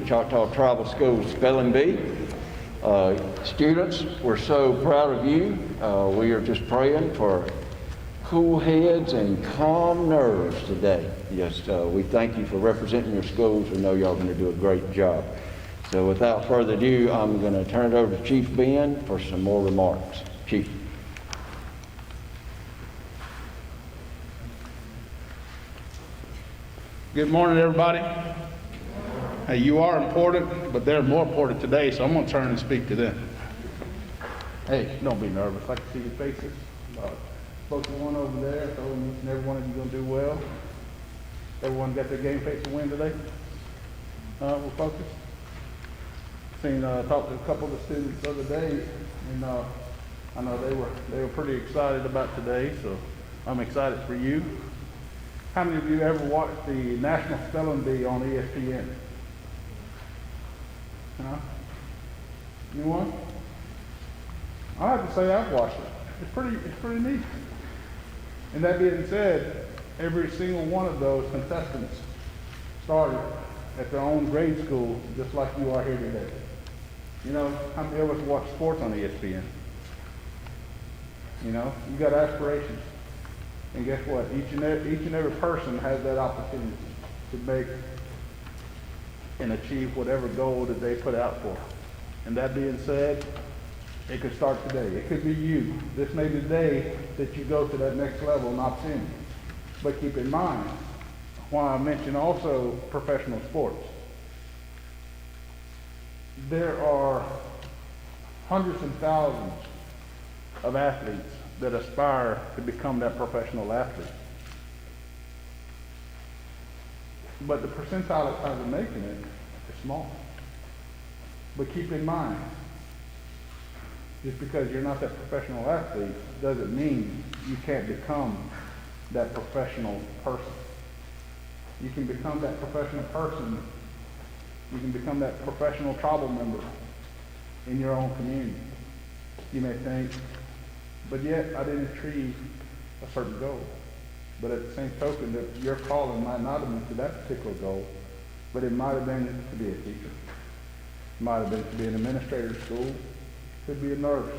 the Choctaw Tribal Schools Spelling Bee. Students, we're so proud of you. We are just praying for cool heads and calm nerves today. Just we thank you for representing your schools. We know y'all are going to do a great job. So without further ado, I'm going to turn it over to Chief Ben for some more remarks. Chief. Good morning, everybody. Hey, you are important, but they're more important today, so I'm going to turn and speak to them. Hey, don't be nervous. I can see your faces. Spoke to one over there, told them each and every one of you going to do well. Everyone got their game face to win today? We're focused. Talked to a couple of the students the other day, and I know they were pretty excited about today, so I'm excited for you. How many of you ever watched the National Spelling Bee on ESPN? Anyone? I have to say I've watched it. It's pretty neat. And that being said, every single one of those contestants started at their own grade school, just like you are here today. You know, how many of us watch sports on ESPN? You know, you got aspirations. And guess what? Each and every person has that opportunity to make and achieve whatever goal that they put out for. And that being said, it could start today. It could be you. This may be the day that you go to that next level and opportunity. But keep in mind, why I mention also professional sports. There are hundreds and thousands of athletes that aspire to become that professional athlete. But the percentile of times of making it is small. But keep in mind, just because you're not that professional athlete doesn't mean you can't become that professional person. You can become that professional person. You can become that professional tribal member in your own community. You may think, but yet I didn't achieve a certain goal. But at the same token, that your calling might not have been to that particular goal, but it might have been to be a teacher. It might have been to be an administrator at school. Could be a nurse.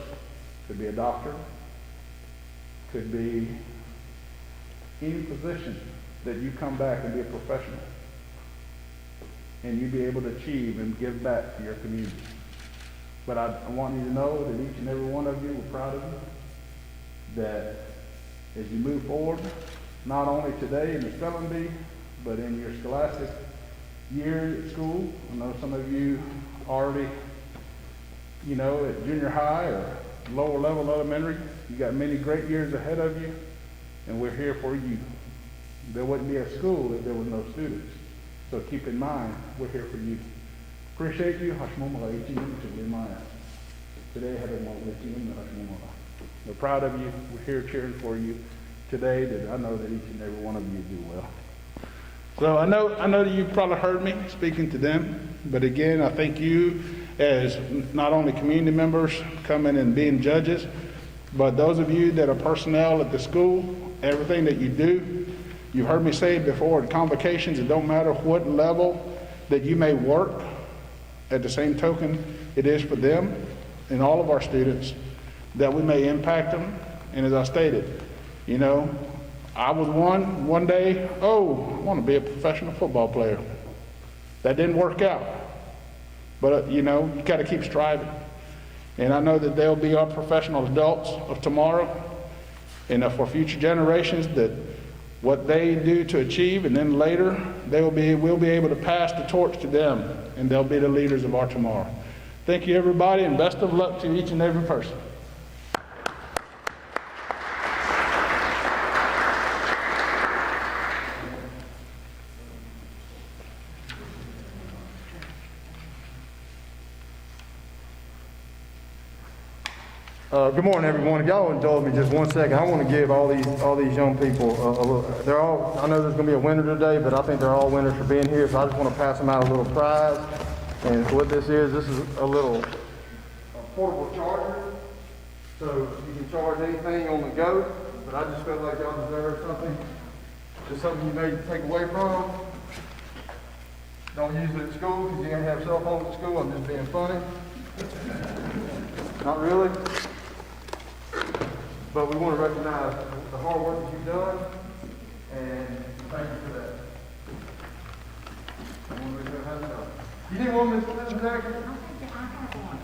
Could be a doctor. Could be any position that you come back and be a professional. And you be able to achieve and give back to your community. But I want you to know that each and every one of you, we're proud of you. That as you move forward, not only today in the spelling bee, but in your scholastic year at school. I know some of you already, you know, at junior high or lower level elementary. You got many great years ahead of you, and we're here for you. There wouldn't be a school if there were no students. So keep in mind, we're here for you. Appreciate you. Today, we're proud of you. We're here cheering for you today. That I know that each and every one of you do well. So I know that you probably heard me speaking to them, but again, I thank you as not only community members coming and being judges, but those of you that are personnel at the school, everything that you do. You've heard me say it before in convocations, it don't matter what level that you may work. At the same token, it is for them and all of our students that we may impact them. And as I stated, you know, I was one day, I want to be a professional football player. That didn't work out. But, you know, you got to keep striving. And I know that they'll be our professional adults of tomorrow and for future generations that what they do to achieve, and then later we'll be able to pass the torch to them, and they'll be the leaders of our tomorrow. Thank you, everybody, and best of luck to each and every person. Good morning, everyone. If y'all indulge me just 1 second, I want to give all these young people a little. I know there's going to be a winner today, but I think they're all winners for being here. So I just want to pass them out a little prize. And what this is a little portable charger. So you can charge anything on the go. But I just felt like y'all deserve something, just something you may take away from. Don't use it at school because you're going to have cell phones at school. I'm just being funny. Not really. But we want to recognize the hard work that you've done, and thank you for that. You didn't want Mr. Jackson?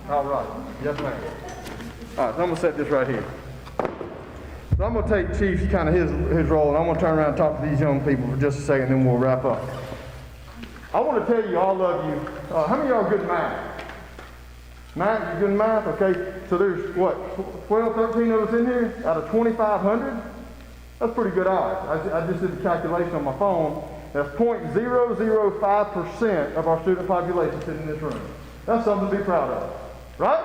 All right. Yes, ma'am. All right, so I'm going to set this right here. So I'm going to take Chief's kind of his role, and I'm going to turn around and talk to these young people for just a second, then we'll wrap up. I want to tell you, all of you, how many of y'all are good at math? Math, you good at math? Okay, so there's, what, 12, 13 of us in here out of 2,500? That's pretty good odds. I just did the calculation on my phone. That's 0.005% of our student population sitting in this room. That's something to be proud of, right?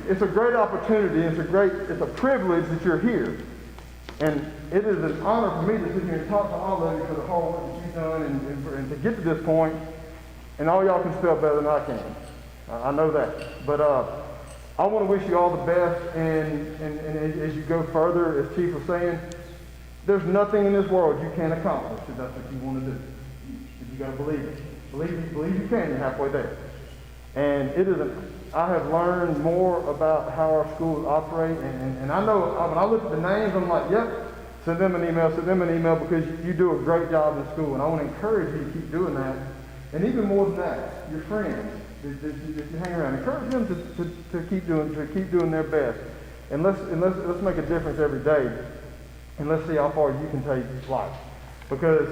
It's a great opportunity. It's a privilege that you're here. And it is an honor for me to sit here and talk to all of you for the hard work that you've done and to get to this point. And all y'all can spell better than I can. I know that. But I want to wish you all the best. And as you go further, as Chief was saying, there's nothing in this world you can't accomplish if that's what you want to do. You got to believe it. Believe you can. You're halfway there. And I have learned more about how our schools operate, and I know when I look at the names, I'm like, yep, send them an email, because you do a great job in school, and I want to encourage you to keep doing that. And even more than that, your friends that you hang around, encourage them to keep doing their best, and let's make a difference every day, and let's see how far you can take life. Because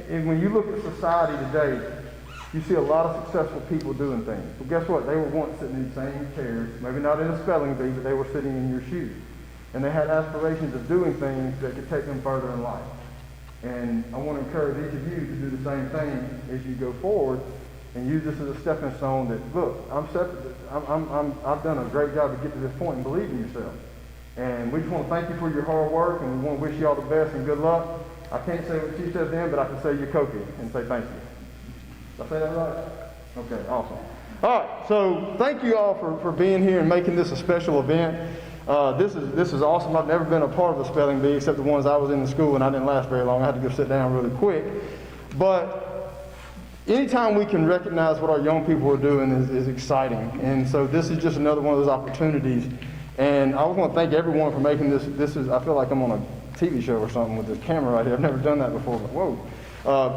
when you look at society today, you see a lot of successful people doing things. Well, guess what? They were once sitting in these same chairs, maybe not in a spelling bee, but they were sitting in your shoes. And they had aspirations of doing things that could take them further in life. And I want to encourage each of you to do the same thing as you go forward and use this as a stepping stone that, look, I've done a great job to get to this point and believe in yourself. And we just want to thank you for your hard work, and we want to wish you all the best and good luck. I can't say what she said then, but I can say your Koki and say thank you. Did I say that right? Okay, awesome. All right, so thank you all for being here and making this a special event. This is awesome. I've never been a part of a spelling bee except the ones I was in the school, and I didn't last very long. I had to go sit down really quick. But anytime we can recognize what our young people are doing is exciting. And so this is just another one of those opportunities. And I want to thank everyone for making this. I feel like I'm on a TV show or something with this camera right here. I've never done that before, but whoa.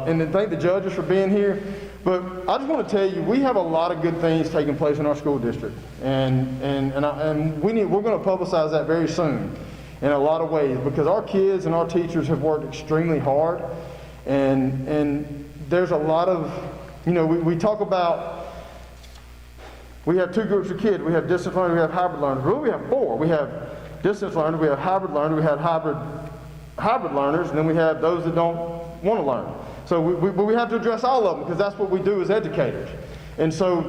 And then thank the judges for being here. But I just want to tell you, we have a lot of good things taking place in our school district. And we're going to publicize that very soon in a lot of ways, because our kids and our teachers have worked extremely hard. And there's a lot of, we talk about, we have two groups of kids. We have distance learners, we have hybrid learners. Really, we have four. We have distance learners, we have hybrid learners, we have hybrid learners, and then we have those that don't want to learn. So we have to address all of them, because that's what we do as educators. And so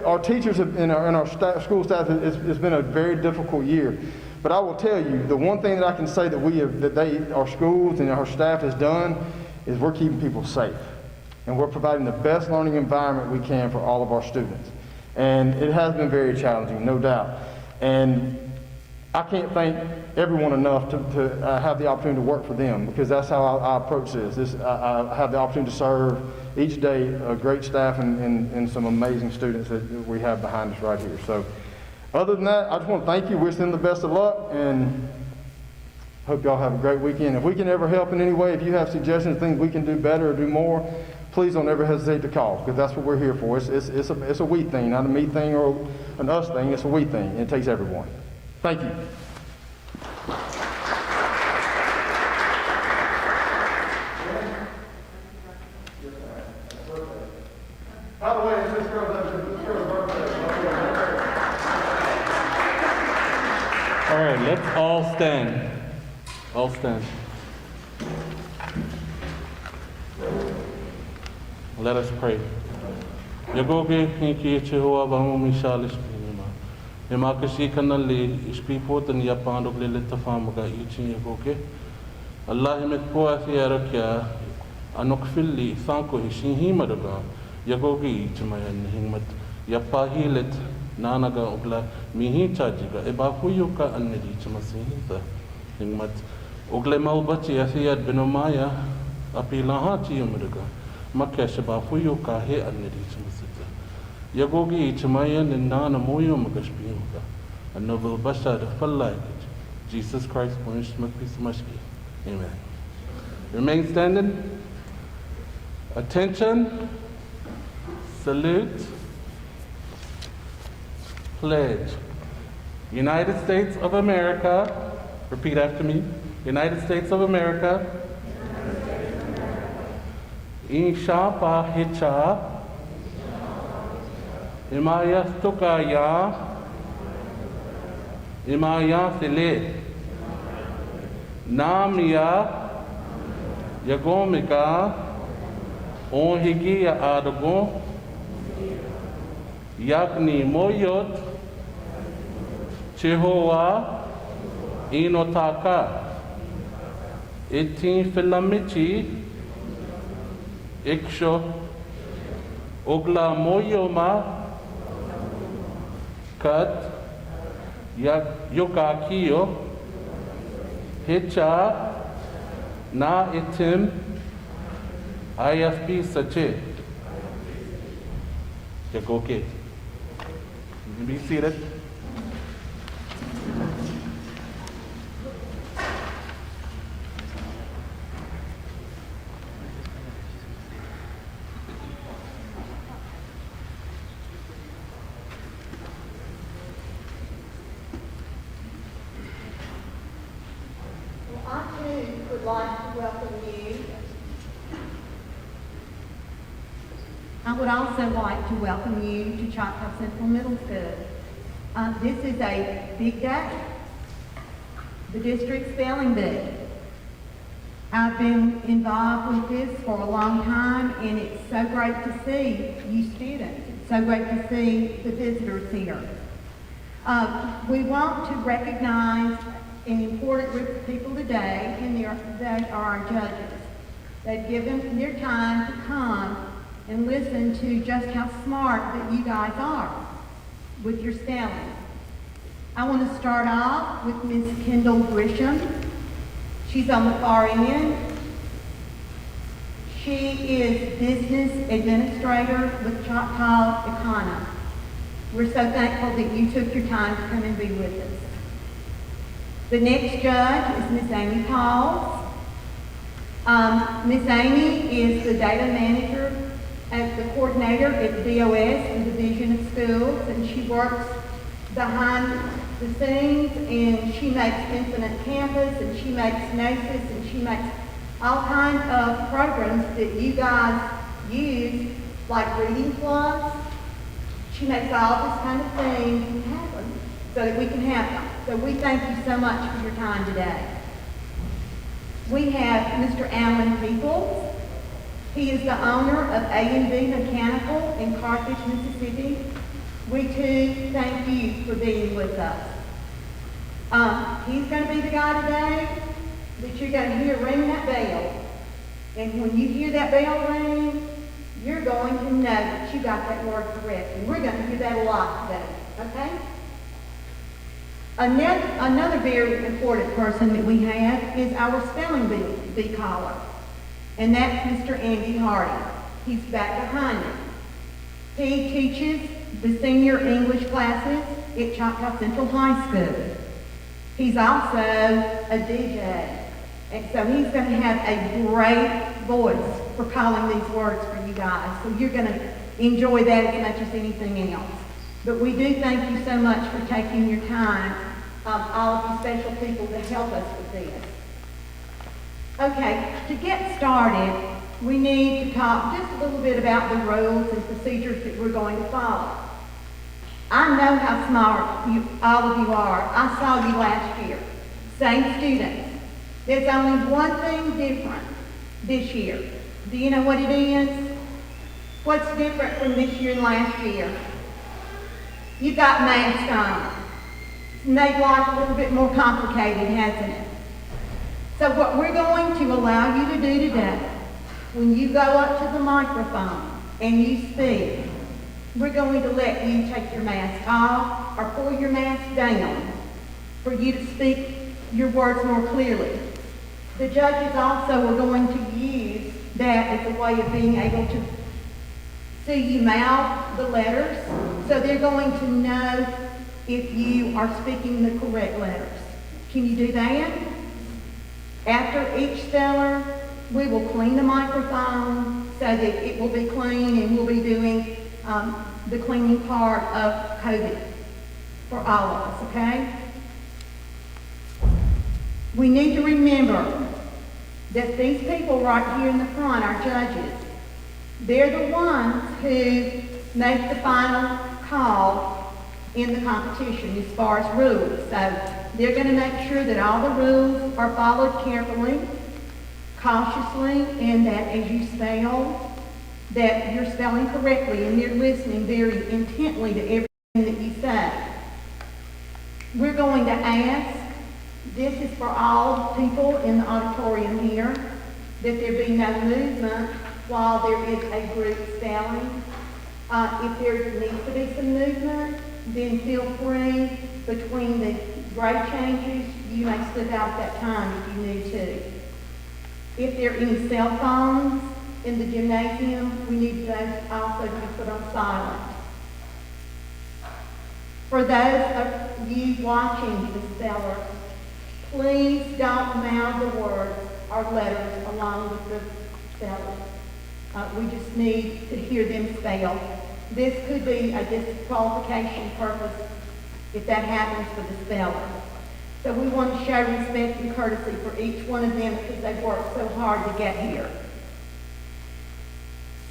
our teachers and our school staff, it's been a very difficult year. But I will tell you, the one thing that I can say that our schools and our staff has done is we're keeping people safe. And we're providing the best learning environment we can for all of our students. And it has been very challenging, no doubt. And I can't thank everyone enough to have the opportunity to work for them, because that's how I approach this. I have the opportunity to serve each day a great staff and some amazing students that we have behind us right here. So other than that, I just want to thank you, wish them the best of luck, and hope y'all have a great weekend. If we can ever help in any way, if you have suggestions, things we can do better or do more, please don't ever hesitate to call, because that's what we're here for. It's a we thing, not a me thing or an us thing. It's a we thing. It takes everyone. Thank you. By the way, it's this girl's birthday. All right, let's all stand. All stand. Let us pray. Yagoge hinki Jehovah vamu mishalis pinima. Emakasi kanali ispipotan yapandog lelitafamaga ichin yagoge. Allah himet poasi arakia anokfili thanko hishinhimadaga yagoge ichmayan hingmat yapahilet nanaga ogla mihi chajiga ebakuyuka annedi chmasihita hingmat Ogle maubati athiad benomaya apilahati umriga. Makesha bafuyo kahe anidismusita. Yagogi ichmaya nana moyo magaspiuka. And noble basha the full like it. Jesus Christ, Amen. Remain standing. Attention. Salute. Pledge. United States of America. Repeat after me. United States of America. Insha pahicha. Imaya tukaya. Imaya sile. Namia. Yagomika. Onhigi ya adagon. Yakni moyot. Chihoa. Inotaka. Itin filamichi. Iksho. Ogla moyoma. Kat. Yokakio. Hicha. Na itim. IFP sache. Yagoke. You can be seated. I too would like to welcome you. I would also like to welcome you to Choctaw Central Middle School. This is a big day, the district spelling bee. I've been involved with this for a long time, and it's so great to see you students. It's so great to see the visitors here. We want to recognize an important group of people today, and they are our judges. They've given their time to come and listen to just how smart that you guys are with your spelling. I want to start off with Ms. Kendall Grisham. She's on the far end. She is Business Administrator with Choctaw Econo. We're so thankful that you took your time to come and be with us. The next judge is Miss Amy Pauls. Miss Amy is the data manager and the coordinator at DOS, the Division of Schools, and she works behind the scenes, and she makes Infinite Campus, and she makes Gnosis, and she makes all kinds of programs that you guys use, like Reading Plus. She makes all this kind of things happen so that we can have them. So we thank you so much for your time today. We have Mr. Alan Peoples. He is the owner of A&B Mechanical in Carthage, Mississippi. We too thank you for being with us. He's going to be the guy today that you're going to hear ring that bell. And when you hear that bell ring, you're going to know that you got that word correct. And we're going to hear that a lot today, okay? Another very important person that we have is our spelling bee caller. And that's Mr. Andy Hardy. He's back behind me. He teaches the senior English classes at Choctaw Central High School. He's also a DJ. And so he's going to have a great voice for calling these words for you guys. So you're going to enjoy that as much as anything else. But we do thank you so much for taking your time, all of you special people that help us with this. Okay, to get started, we need to talk just a little bit about the rules and procedures that we're going to follow. I know how smart all of you are. I saw you last year. Same students. There's only one thing different this year. Do you know what it is? What's different from this year and last year? You got masks on. It's made life a little bit more complicated, hasn't it? So what we're going to allow you to do today, when you go up to the microphone and you speak, we're going to let you take your mask off or pull your mask down for you to speak your words more clearly. The judges also are going to use that as a way of being able to see you mouth the letters. So they're going to know if you are speaking the correct letters. Can you do that? After each speller, we will clean the microphone so that it will be clean, and we'll be doing the cleaning part of COVID for all of us, okay? We need to remember that these people right here in the front, our judges, they're the ones who make the final call in the competition as far as rules. So they're going to make sure that all the rules are followed carefully, cautiously, and that as you spell, that you're spelling correctly, and they're listening very intently to everything that you say. We're going to ask, this is for all people in the auditorium here, that there be no movement while there is a group spelling. If there needs to be some movement, then feel free between the grade changes, you may slip out at that time if you need to. If there are any cell phones in the gymnasium, we need those also to be put on silent. For those of you watching the speller, please don't mouth the words or letters along with the speller. We just need to hear them spell. This could be a disqualification purpose if that happens for the speller. So we want to show respect and courtesy for each one of them because they've worked so hard to get here.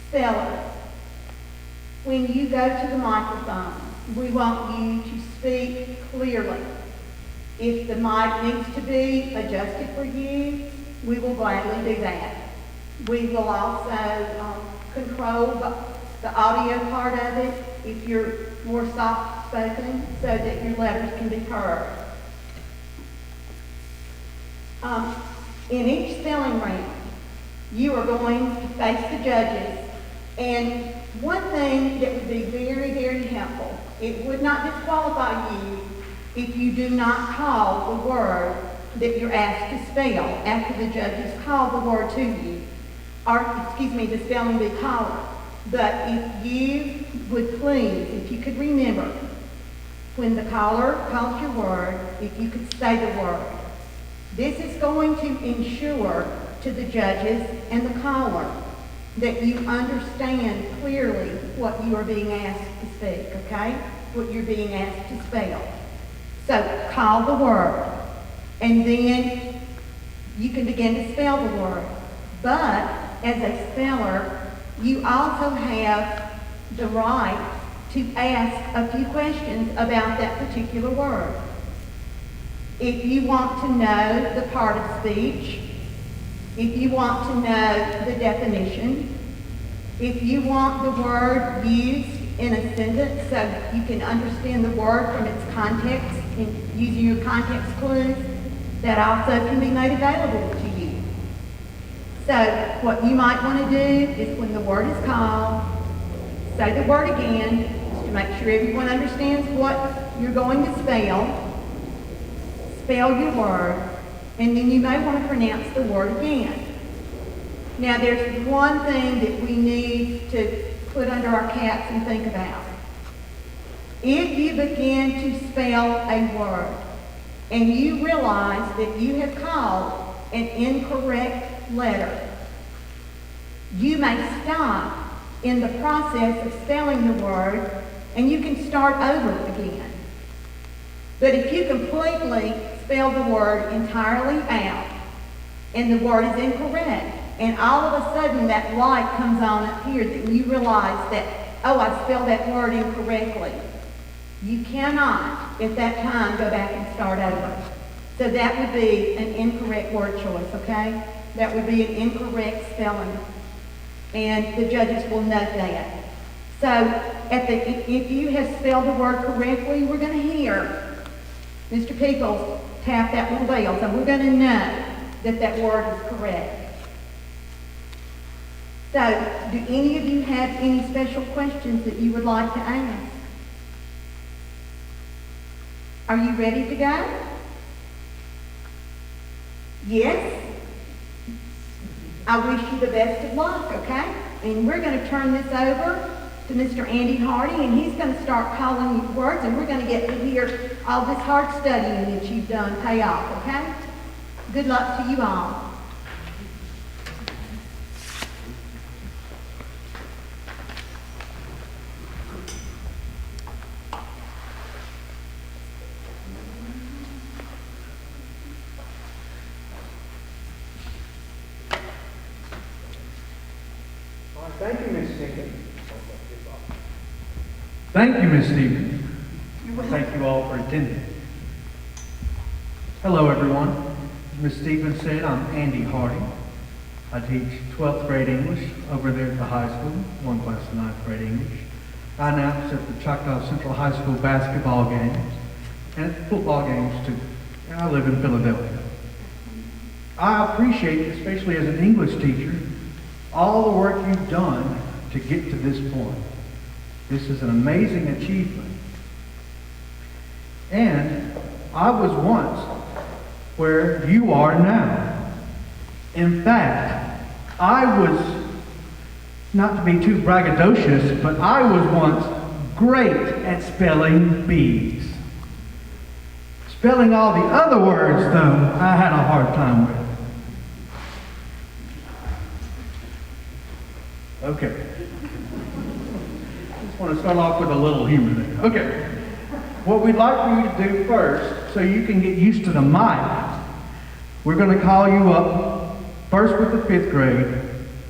Spellers, when you go to the microphone, we want you to speak clearly. If the mic needs to be adjusted for you, we will gladly do that. We will also control the audio part of it if you're more soft-spoken so that your letters can be heard. In each spelling round, you are going to face the judges, and one thing that would be very, very helpful, it would not disqualify you if you do not call the word that you're asked to spell after the judges call the word to you, or, the spelling bee caller. But if you would please, if you could remember, when the caller calls your word, if you could say the word. This is going to ensure to the judges and the caller that you understand clearly what you are being asked to speak, okay? What you're being asked to spell. So call the word, and then you can begin to spell the word. But as a speller, you also have the right to ask a few questions about that particular word. If you want to know the part of speech, if you want to know the definition, if you want the word used in a sentence so you can understand the word from its context and using your context clues, that also can be made available to you. So what you might want to do is when the word is called, say the word again, just to make sure everyone understands what you're going to spell. Spell your word, and then you may want to pronounce the word again. Now there's one thing that we need to put under our caps and think about. If you begin to spell a word and you realize that you have called an incorrect letter, you may stop in the process of spelling the word and you can start over again. But if you completely spell the word entirely out and the word is incorrect, and all of a sudden that light comes on up here that you realize that, oh, I spelled that word incorrectly, you cannot at that time go back and start over. So that would be an incorrect word choice, okay? That would be an incorrect spelling. And the judges will note that. So if you have spelled the word correctly, we're going to hear Mr. Peoples tap that little bell, so we're going to know that that word is correct. So, do any of you have any special questions that you would like to ask? Are you ready to go? Yes? I wish you the best of luck, okay? And we're going to turn this over to Mr. Andy Hardy, and he's going to start calling you words, and we're going to get to hear all this hard studying that you've done pay off, okay? Good luck to you all. Thank you, Ms. Stevens. Thank you, Ms. Stevens. Thank you all for attending. Hello, everyone. As Ms. Stevens said, I'm Andy Hardy. I teach 12th grade English over there at the high school, one class of 9th grade English. I announce at the Choctaw Central High School basketball games and at football games too. And I live in Philadelphia. I appreciate, especially as an English teacher, all the work you've done to get to this point. This is an amazing achievement. And I was once where you are now. In fact, I was, not to be too braggadocious, but I was once great at spelling bees. Spelling all the other words, though, I had a hard time with. Okay. Just want to start off with a little humor there. Okay. What we'd like for you to do first, so you can get used to the mic, we're going to call you up first with the 5th grade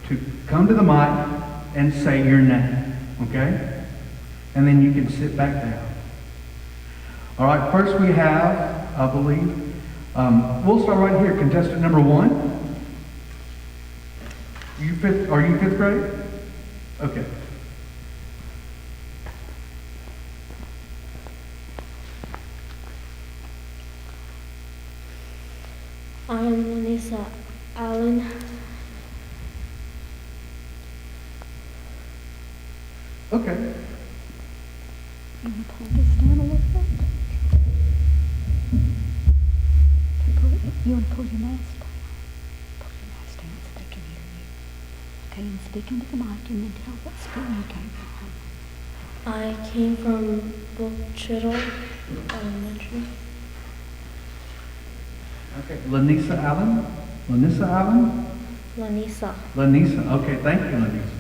to come to the mic and say your name. Okay? And then you can sit back down. All right. First we have, I believe, we'll start right here. Contestant number 1. Are you 5th grade? Okay. I am Lisa Allen. Okay. You want to pull this down a little bit? You want to pull your mask down? Pull your mask down so they can hear you. Okay, and speak into the mic and then tell what school you came from. I came from Chittle Elementary. Okay. Lanisa Allen? Lanisa Allen? Lanisa. Lanisa. Okay, thank you, Lanisa.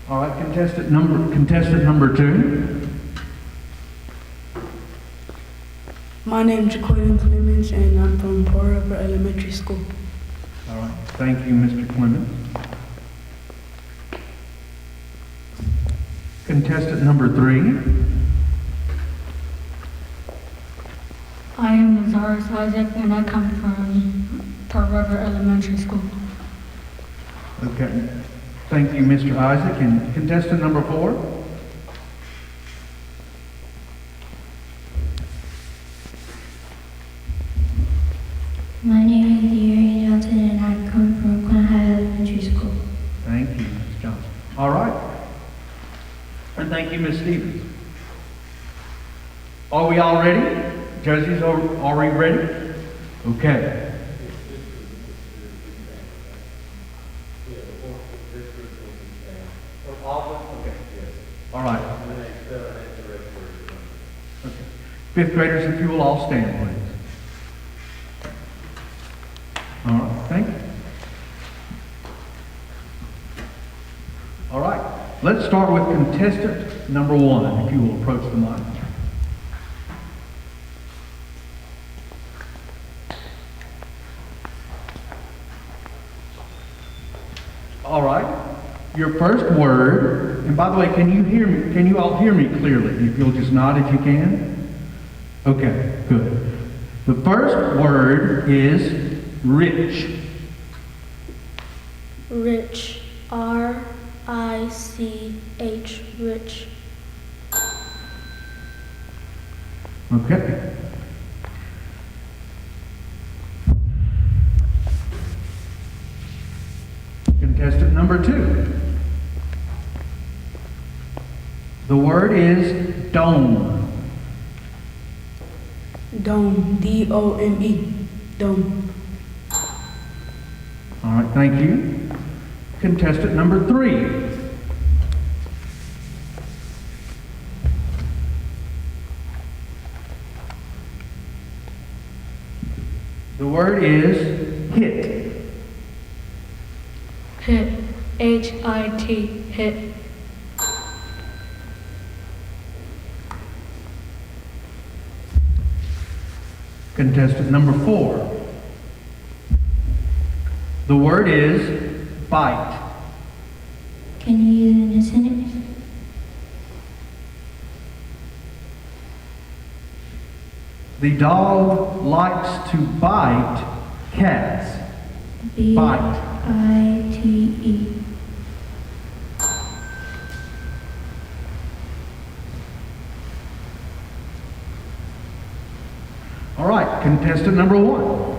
All right, contestant number 2. My name is Jaquaden Clemens, and I'm from Pearl River Elementary School. All right, thank you, Mr. Clemens. Contestant number 3. I am Lazarus Isaac, and I come from Pearl River Elementary School. Okay, thank you, Mr. Isaac. And contestant number 4. My name is Deary Johnson, and I come from Glen High Elementary School. Thank you, Ms. Johnson. All right. And thank you, Ms. Stevens. Are we all ready? Judges, are we ready? Okay. All right. Okay. 5th graders, if you will all stand, please. All right, thank you. All right, let's start with contestant number 1, if you will approach the mic. All right, your first word, and by the way, can you hear me? Can you all hear me clearly? If you'll just nod if you can. Okay, good. The first word is rich. Rich. R-I-C-H. Rich. Okay. Contestant number 2. The word is dome. Dome. D-O-M-E. Dome. All right, thank you. Contestant number 3. The word is hit. Hit. H-I-T. Hit. Contestant number 4. The word is bite. Can you use it in a sentence? The dog likes to bite cats. Bite. B-I-T-E. All right, contestant number 1.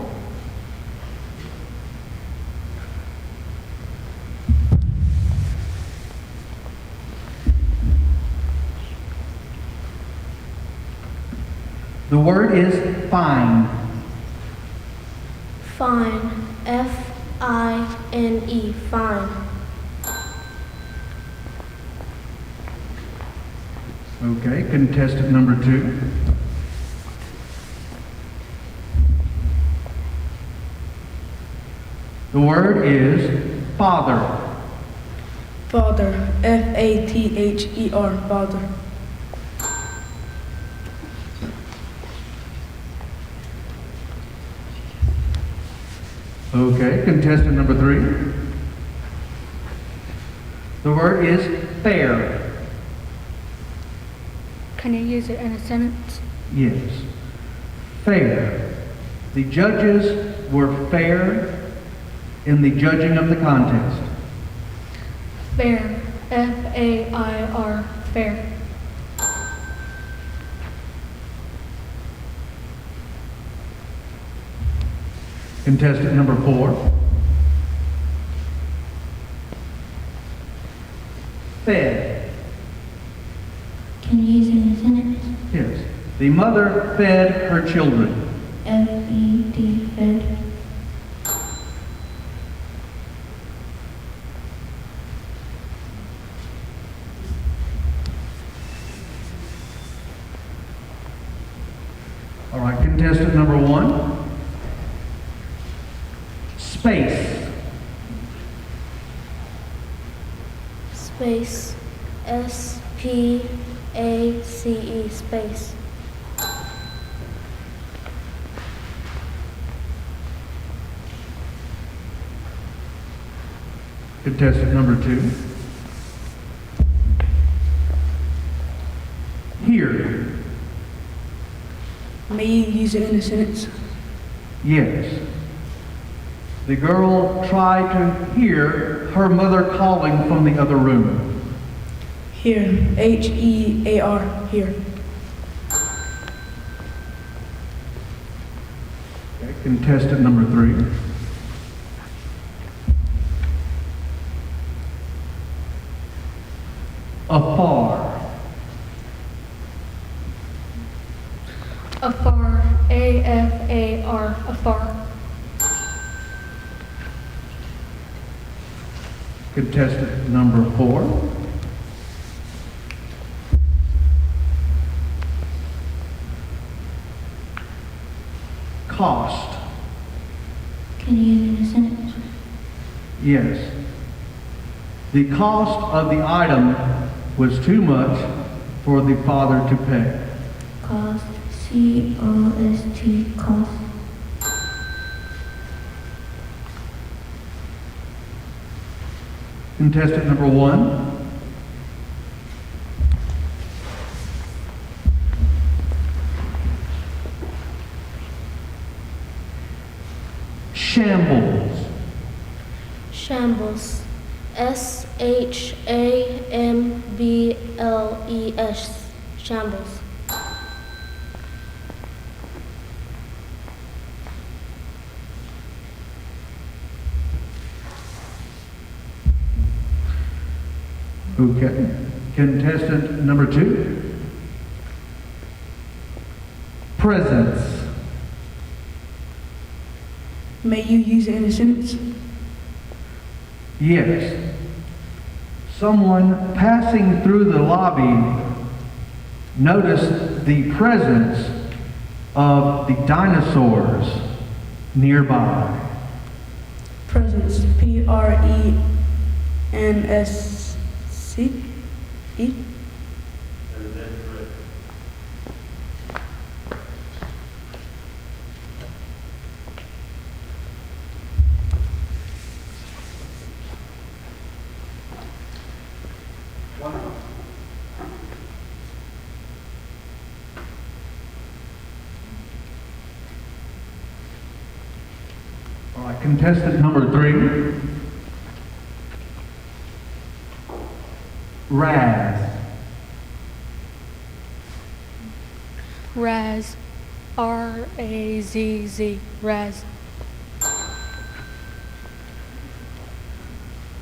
The word is fine. Fine. F-I-N-E. Fine. Okay, contestant number 2. The word is father. Father. F-A-T-H-E-R. Father. Okay, contestant number 3. The word is fair. Can you use it in a sentence? Yes. Fair. The judges were fair in the judging of the contest. Fair. F-A-I-R. Fair. Contestant number 4. Fed. Can you use it in a sentence? Yes. The mother fed her children. F-E-D. Fed. All right, contestant number 1. Space. Space. S-P-A-C-E. Space. Contestant number 2. Here. May you use it in a sentence? Yes. The girl tried to hear her mother calling from the other room. Here. H-E-A-R. Here. Okay, contestant number 3. Afar. Afar. A-F-A-R. Afar. Contestant number 4. Cost. Can you use it in a sentence? Yes. The cost of the item was too much for the father to pay. Cost. C-O-S-T. Cost. Contestant number 1. Shambles. Shambles. S-H-A-M-B-L-E-S. Shambles. Okay. Contestant number 2. Presents. May you use it in a sentence? Yes. Someone passing through the lobby noticed the presence of the dinosaurs nearby. Presence. PRENSCE. All right, contestant number 3. Raz. Raz. R-A-Z-Z. Raz.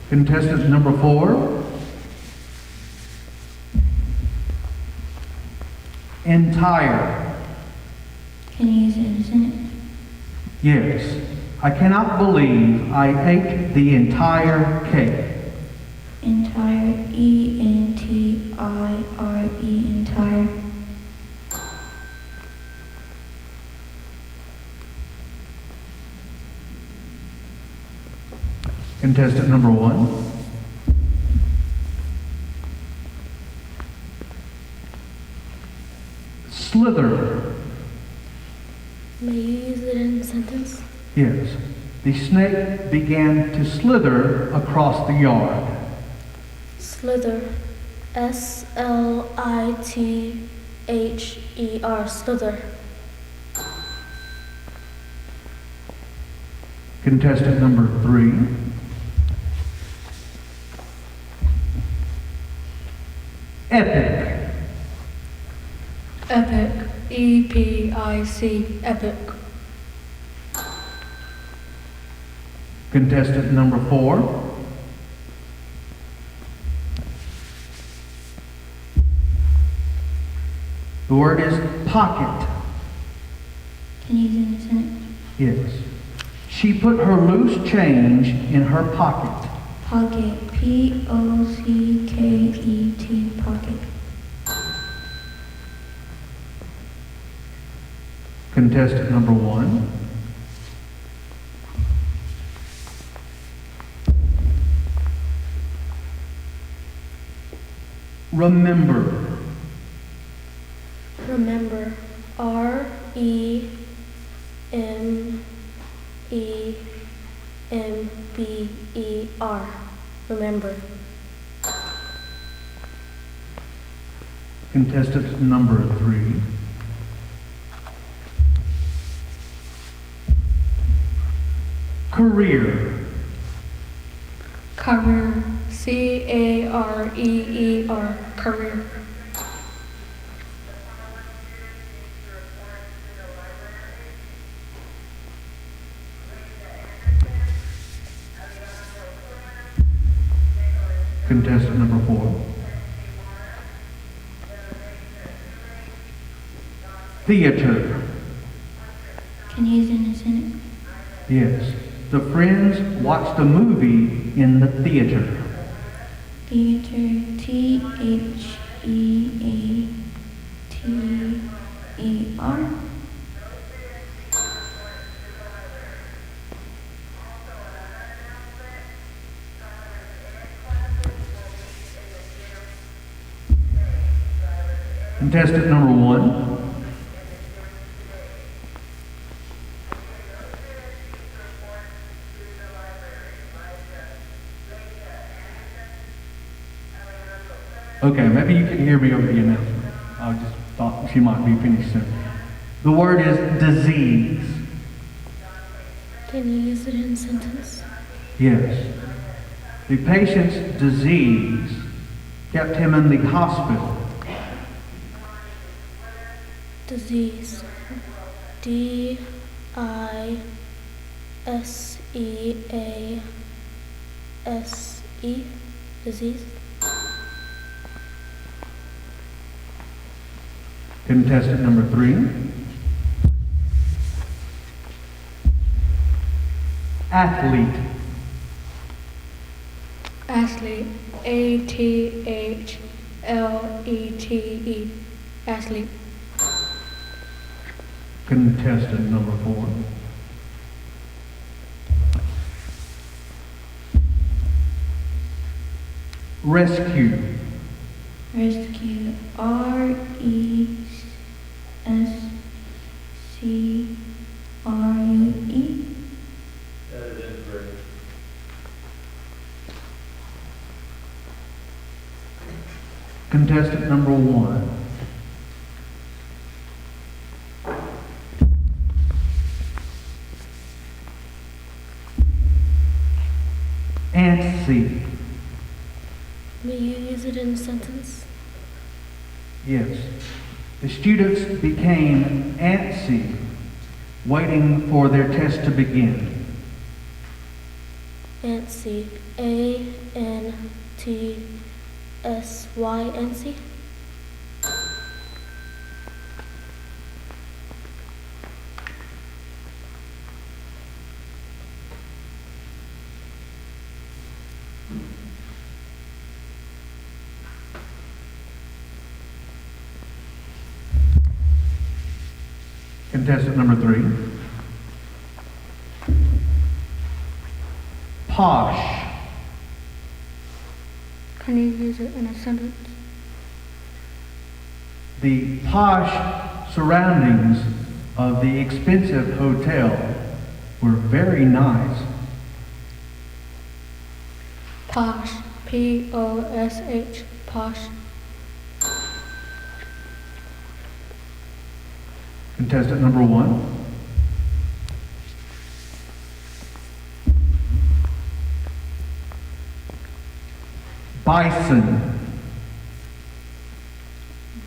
Contestant number 4. Entire. Can you use innocent? Yes. I cannot believe I ate the entire cake. Entire. E-N-T-I-R-E. Entire. Contestant number 1. Slither. May you use it in a sentence? Yes. The snake began to slither across the yard. Slither. S-L-I-T-H-E-R. Slither. Contestant number 3. Epic. Epic. E-P-I-C. Epic. Contestant number 4. The word is pocket. Can you use innocent? Yes. She put her loose change in her pocket. Pocket. P-O-C-K-E-T. Pocket. Contestant number 1. Remember. Remember. R-E-M-E-M-B-E-R. Remember. Contestant number 3. Career. Career. C-A-R-E-E-R. Career. Contestant number 4. Theater. Can you use innocent? Yes. The friends watched a movie in the theater. Theater. T-H-E-A-T-E-R. Contestant number 1. Okay, maybe you can hear me over the announcement. I just thought she might be finished soon. The word is disease. Can you use it in a sentence? Yes. The patient's disease kept him in the hospital. Disease. D-I-S-E-A-S-E. Disease. Contestant number 3. Athlete. Athlete. ATHLETE. Athlete. Contestant number 4. Rescue. Rescue. RESCRUE. Contestant number 1. Antsy. May you use it in a sentence? Yes. The students became antsy, waiting for their test to begin. Antsy. ANTSY. Contestant number 3. Posh. Can you use it in a sentence? The posh surroundings of the expensive hotel were very nice. Posh. POSH. Posh. Contestant number 1. Bison.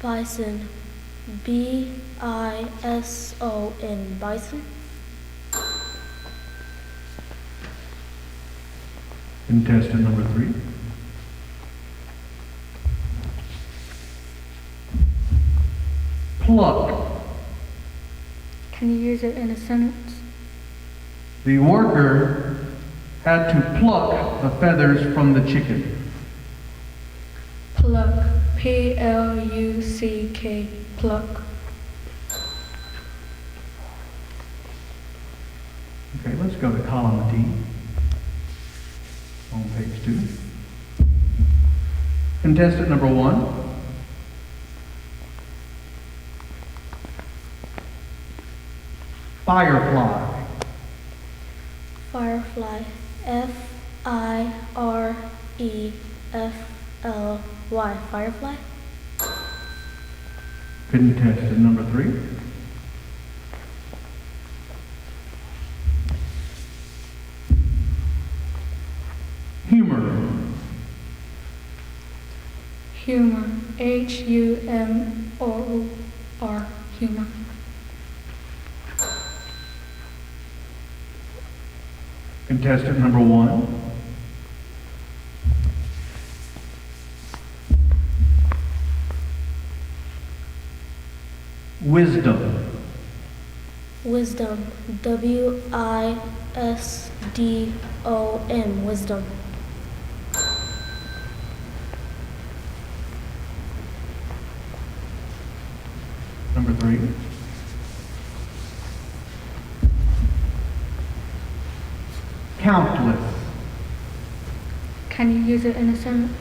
Bison. BISON. Bison. Contestant number 3. Pluck. Can you use it in a sentence? The worker had to pluck the feathers from the chicken. Pluck. PLUCK. Pluck. Okay, let's go to column D on page 2. Contestant number 1. Firefly. Firefly. FIREFLY. Firefly. Contestant number 3. Humor. Humor. HUMOR. Humor. Contestant number 1. Wisdom. Wisdom. WISDOM. Wisdom. Number 3. Countless. Can you use it in a sentence?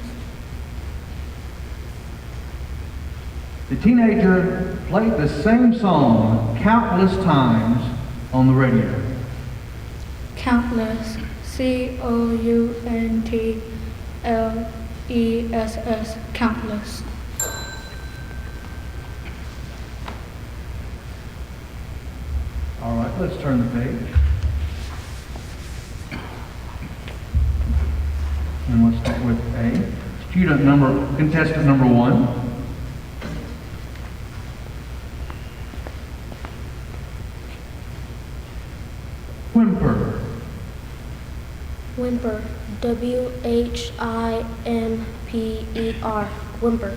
The teenager played the same song countless times on the radio. Countless. COUNTLESS. Countless. All right, let's turn the page. And let's start with A. Contestant number 1. Whimper. Whimper. WHIMPER. Whimper.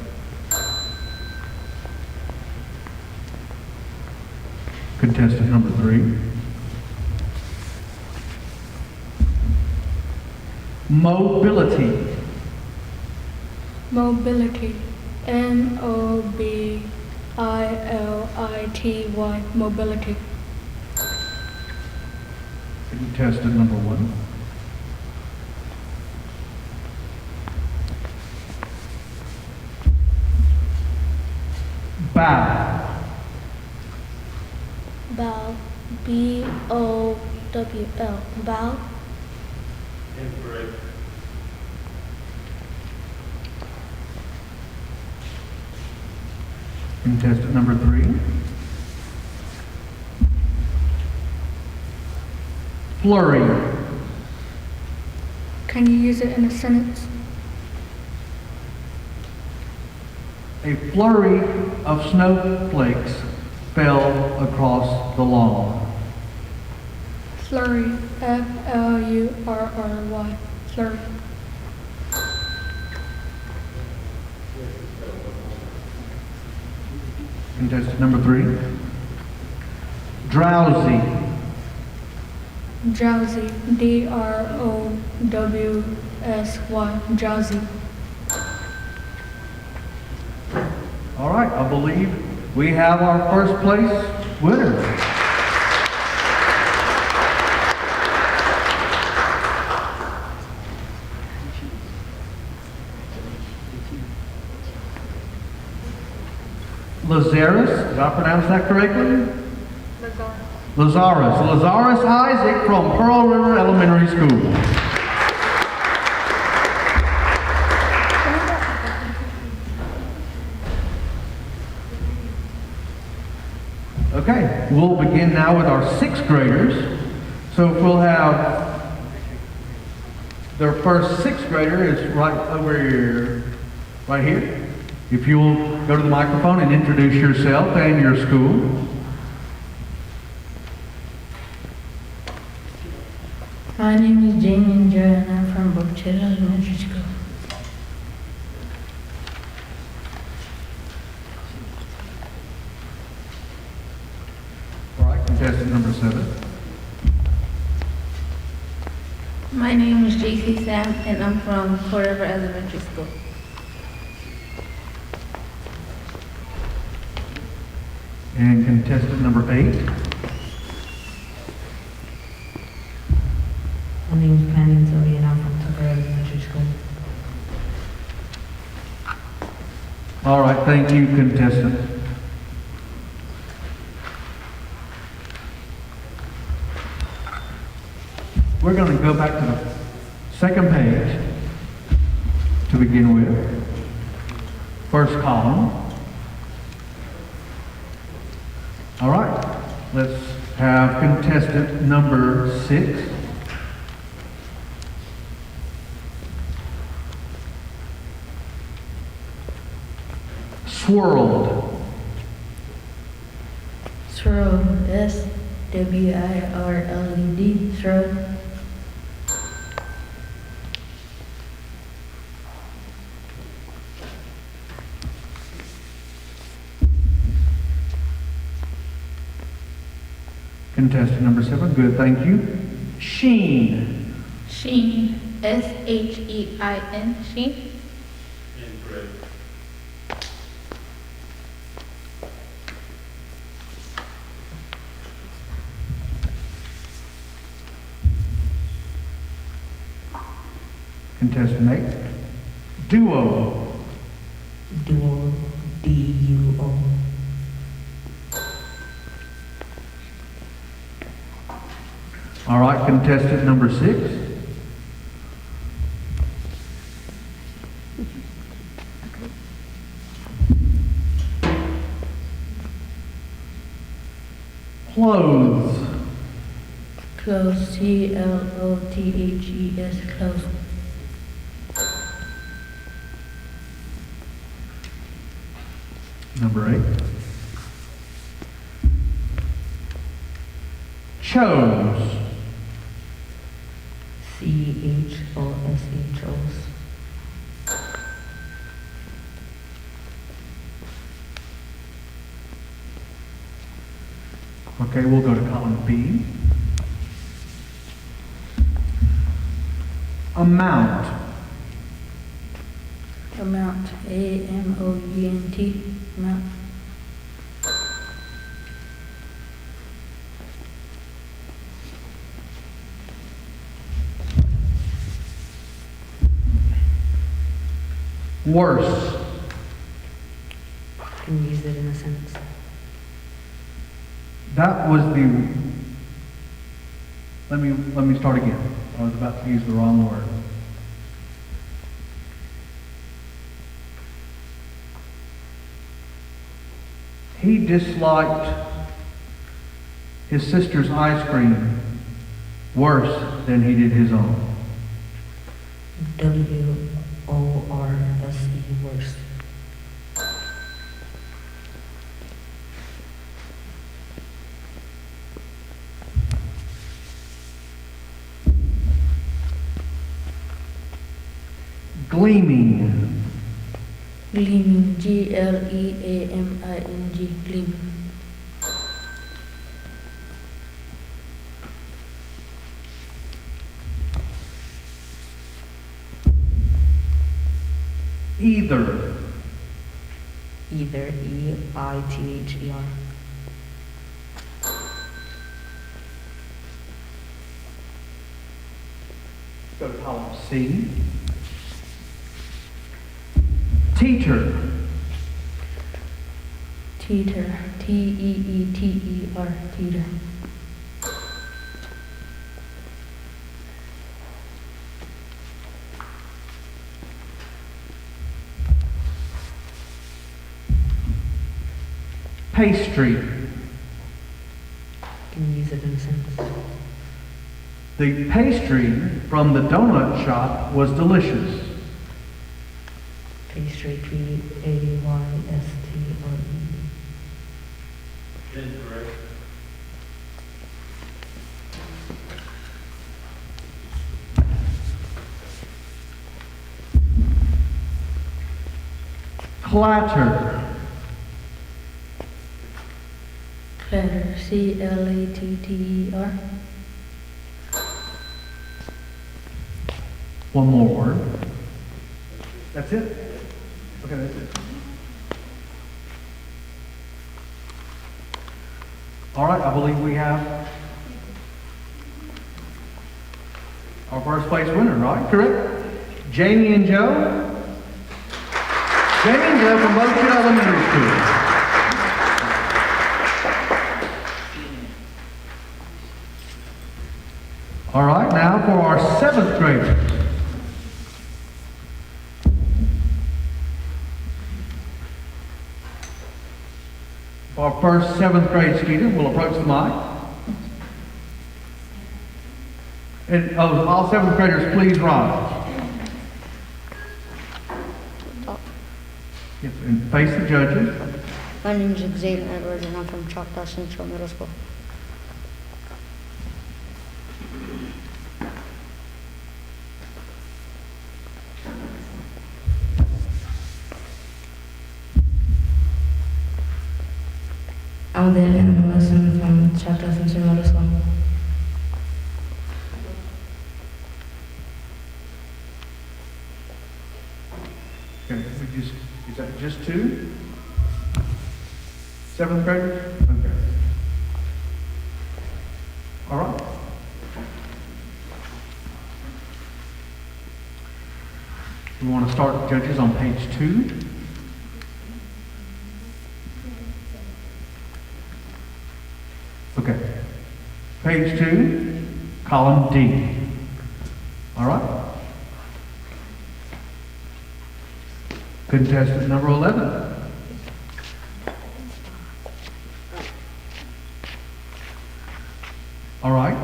Contestant number 3. Mobility. Mobility. Mobility. Mobility. Contestant number 1. Bow. Bow. B-O-W-L. Bow. Contestant number 3. Flurry. Can you use it in a sentence? A flurry of snowflakes fell across the lawn. Flurry. F-L-U-R-R-Y. Flurry. Contestant number 3. Drowsy. Drowsy. D-R-O-W-S-Y. Drowsy. All right, I believe we have our first place winner. Lazarus, did I pronounce that correctly? Lazarus Isaac from Pearl River Elementary School. Okay, we'll begin now with our 6th graders. So if we'll have their first 6th grader is right over here, right here. If you'll go to the microphone and introduce yourself and your school. My name is Jamie Joe and I'm from Choctaw Elementary School. All right, contestant number 7. My name is JC Sam and I'm from River Elementary School. And contestant number 8. My name is Penny Zoe and I'm from Tucker Elementary School. All right, thank you, contestant. We're going to go back to the second page to begin with. First column. All right, let's have contestant number 6. Swirled. Swirled. S-W-I-R-L-E-D. Swirled. Contestant number 7. Good, thank you. Sheen. Sheen. S-H-E-I-N. Sheen. Contestant 8. Duo. Duo. D-U-O. All right, contestant number 6. Clothes. Clothes. C-L-O-T-H-E-S. Clothes. Number 8. Chose. C-H-O-S-E. Chose. Okay, we'll go to column B. Amount. Amount. Worse. Can you use it in a sentence? That was the, let me start again. I was about to use the wrong word. He disliked his sister's ice cream worse than he did his own. W-O-R-S-E, worse. Gleaming. Gleaming. G-L-E-A-M-I-N-G. Gleaming. Either. Either, E-I-T-H-E-R. Go to column C. Teeter. Teeter. T-E-E-T-E-R. Teeter. Pastry. Can you use it in a sentence? The pastry from the donut shop was delicious. Pastry, P-A-Y-S-T-R-E. Incorrect. Clatter. Clatter. C-L-A-T-T-E-R. One more word. That's it? Okay, that's it. All right, I believe we have our first place winner, right? Correct? Jamie and Joe? Jamie and Joe from Boat Elementary School. All right, now for our 7th graders. Our first 7th grade student will approach the mic. And all 7th graders, please rise. Yes, and face the judges. My name is Xavier Edwards, and I'm from Choctaw Central Middle School. I'm the animal lesson from Choctaw Central Middle School. Okay, is that just 2? 7th graders? Okay. All right. We want to start the judges on page 2. Okay. Page 2, column D. All right. Contestant number 11. All right.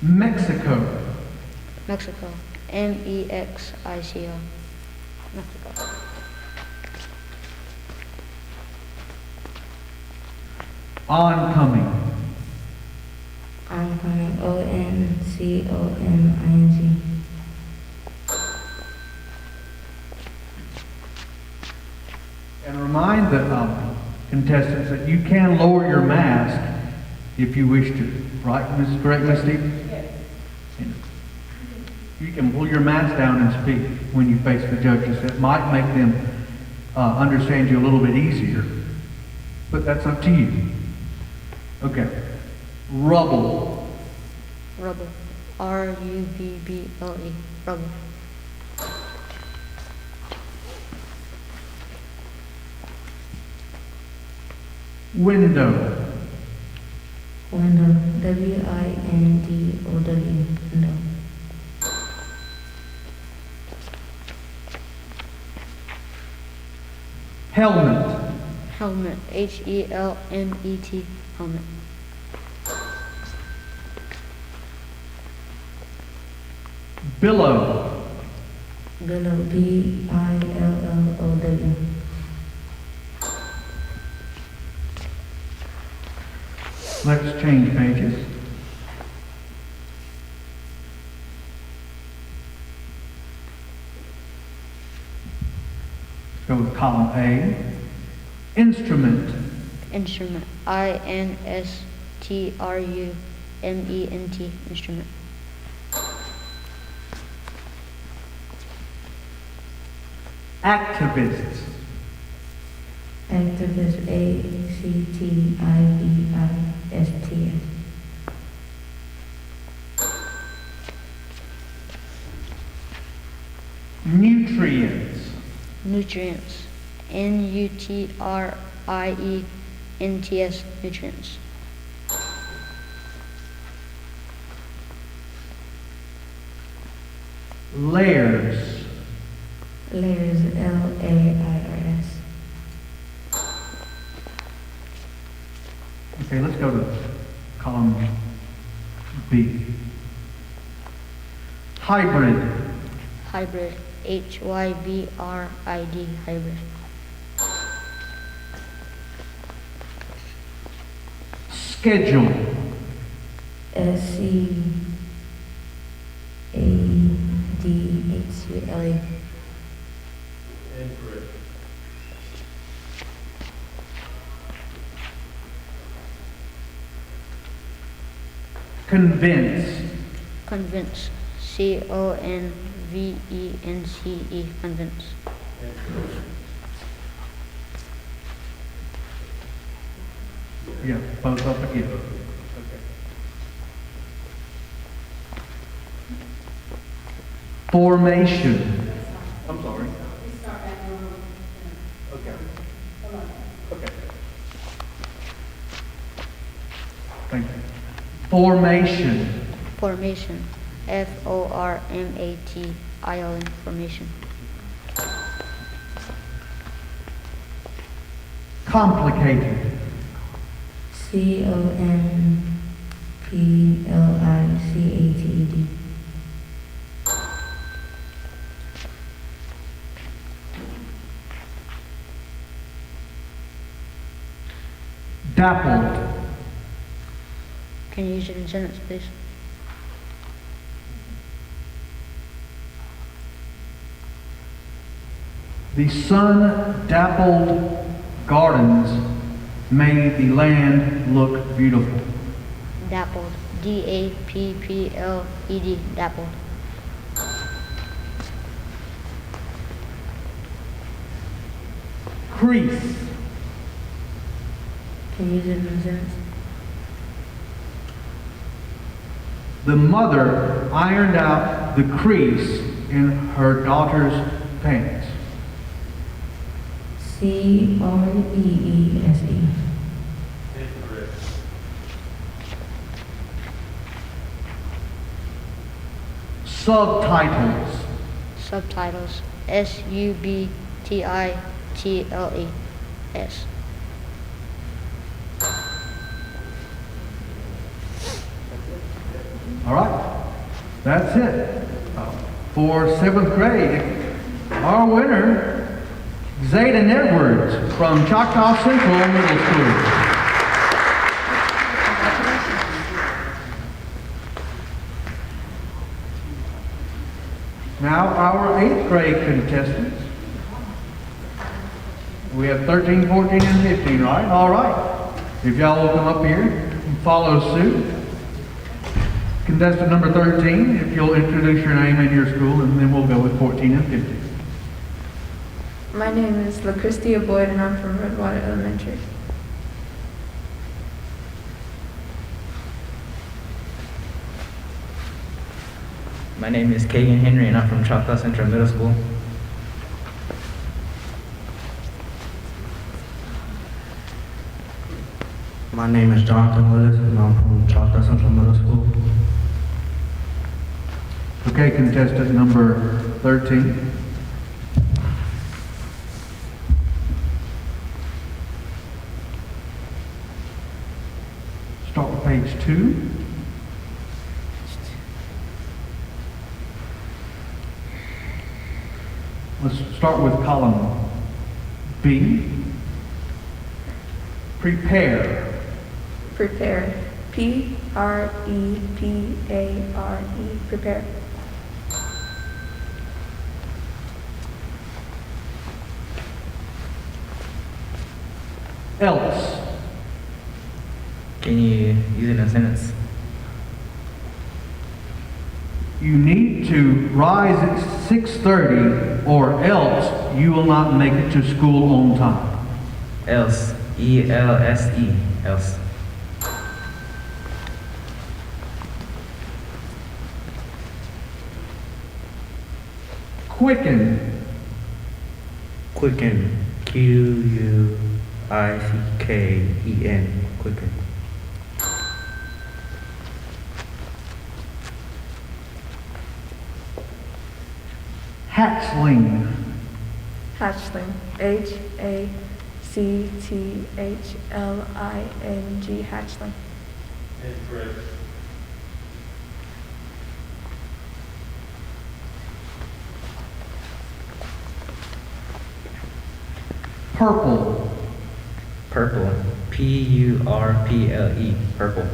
Mexico. Mexico. M-E-X-I-C-O. Mexico. Oncoming. Oncoming. O-N-C-O-M-I-N-G. And remind the contestants that you can lower your mask if you wish to. Right, Ms. Correct, Ms. Stevens? Yes. You can pull your mask down and speak when you face the judges. It might make them understand you a little bit easier, but that's up to you. Okay. Rubble. Rubble. R-U-B-B-L-E. Rubble. Window. Window. W-I-N-D-O-W. Window. Helmet. Helmet. H-E-L-M-E-T. Helmet. Billow. Billow. B-I-L-L-O-W. Let's change pages. Let's go with column A. Instrument. Instrument. I-N-S-T-R-U-M-E-N-T. Instrument. Activists. Activist. A-C-T-I-V-I-S-T-S. Nutrients. Nutrients. N-U-T-R-I-E-N-T-S. Nutrients. Layers. Layers. L-A-I-R-S. Okay, let's go to column B. Hybrid. Hybrid. H-Y-B-R-I-D. Hybrid. Schedule. S-C-A-D-H-U-L-E. Convince. Convince. C-O-N-V-E-N-C-E. Convince. Yeah, both up again. Formation. I'm sorry. Okay. Okay. Thank you. Formation. Formation. F-O-R-M-A-T-I-O-N. Formation. Complicated. C-O-M-P-L-I-C-A-T-E-D. Dappled. Can you use it in a sentence, please? The sun-dappled gardens made the land look beautiful. Dappled. D-A-P-P-L-E-D. Dappled. Crease. Can you use it in a sentence? The mother ironed out the crease in her daughter's pants. C-R-E-E-S-E. Subtitles. Subtitles. S-U-B-T-I-T-L-E-S. All right, that's it. For 7th grade, our winner, Zayden Edwards from Choctaw Central Middle School. Now our 8th grade contestants. We have 13, 14, and 15, right? All right. If y'all will come up here and follow suit. Contestant number 13, if you'll introduce your name and your school, and then we'll go with 14 and 15. My name is LaChristia Boyd, and I'm from Redwater Elementary. My name is Kagan Henry, and I'm from Choctaw Central Middle School. My name is Jonathan Willis, and I'm from Choctaw Central Middle School. Okay, contestant number 13. Start with page 2. Let's start with column B. Prepare. Prepare. P-R-E-P-A-R-E. Prepare. Else. Can you use it in a sentence? You need to rise at 6:30 or else you will not make it to school on time. Else. E-L-S-E. Else. Quicken. Quicken. Q-U-I-C-K-E-N. Quicken. Hatchling. Hatchling. H-A-C-T-H-L-I-N-G. Hatchling. Purple. Purple. P-U-R-P-L-E. Purple.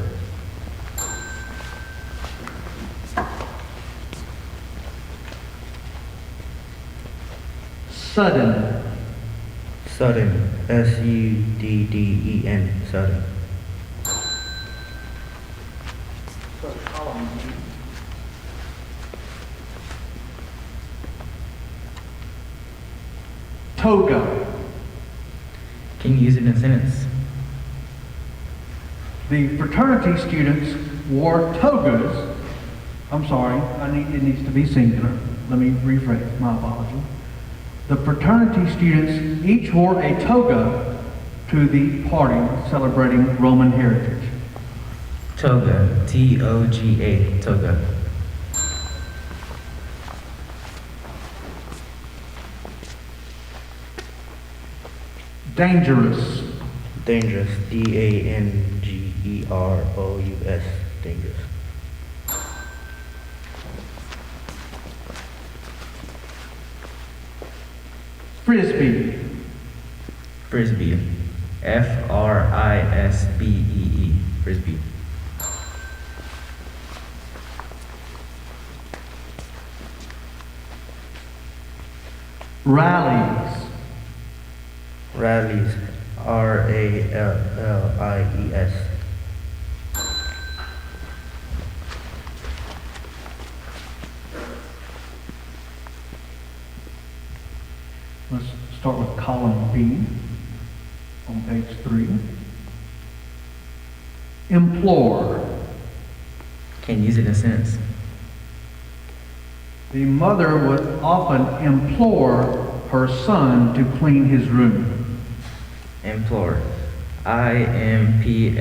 Sudden. Sudden. S-U-D-D-E-N. Sudden. Toga. Can you use it in a sentence? The fraternity students wore togas. I'm sorry, it needs to be singular. Let me rephrase, my apology. The fraternity students each wore a toga to the party celebrating Roman heritage. Toga. T-O-G-A. Toga. Dangerous. Dangerous. D-A-N-G-E-R-O-U-S. Dangerous. Frisbee. Frisbee. F-R-I-S-B-E-E. Frisbee. Rallies. Rallies. R-A-L-L-I-E-S. Let's start with column B on page 3. Implore. Can you use it in a sentence? The mother would often implore her son to clean his room. Implore. I-M-P-L-O-R-E.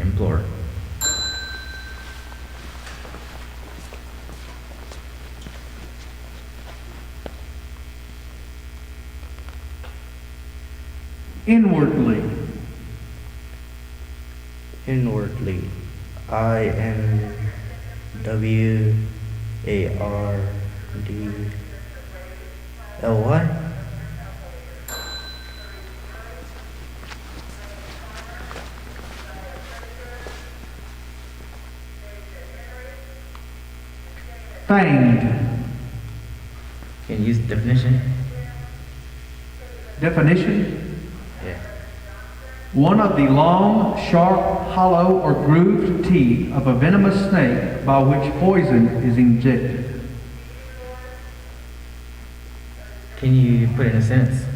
Implore. Inwardly. Inwardly. I-N-W-A-R-D-L-Y. Fanged. Can you use the definition? Definition? Yeah. One of the long, sharp, hollow, or grooved teeth of a venomous snake by which poison is injected. Can you put it in a sentence?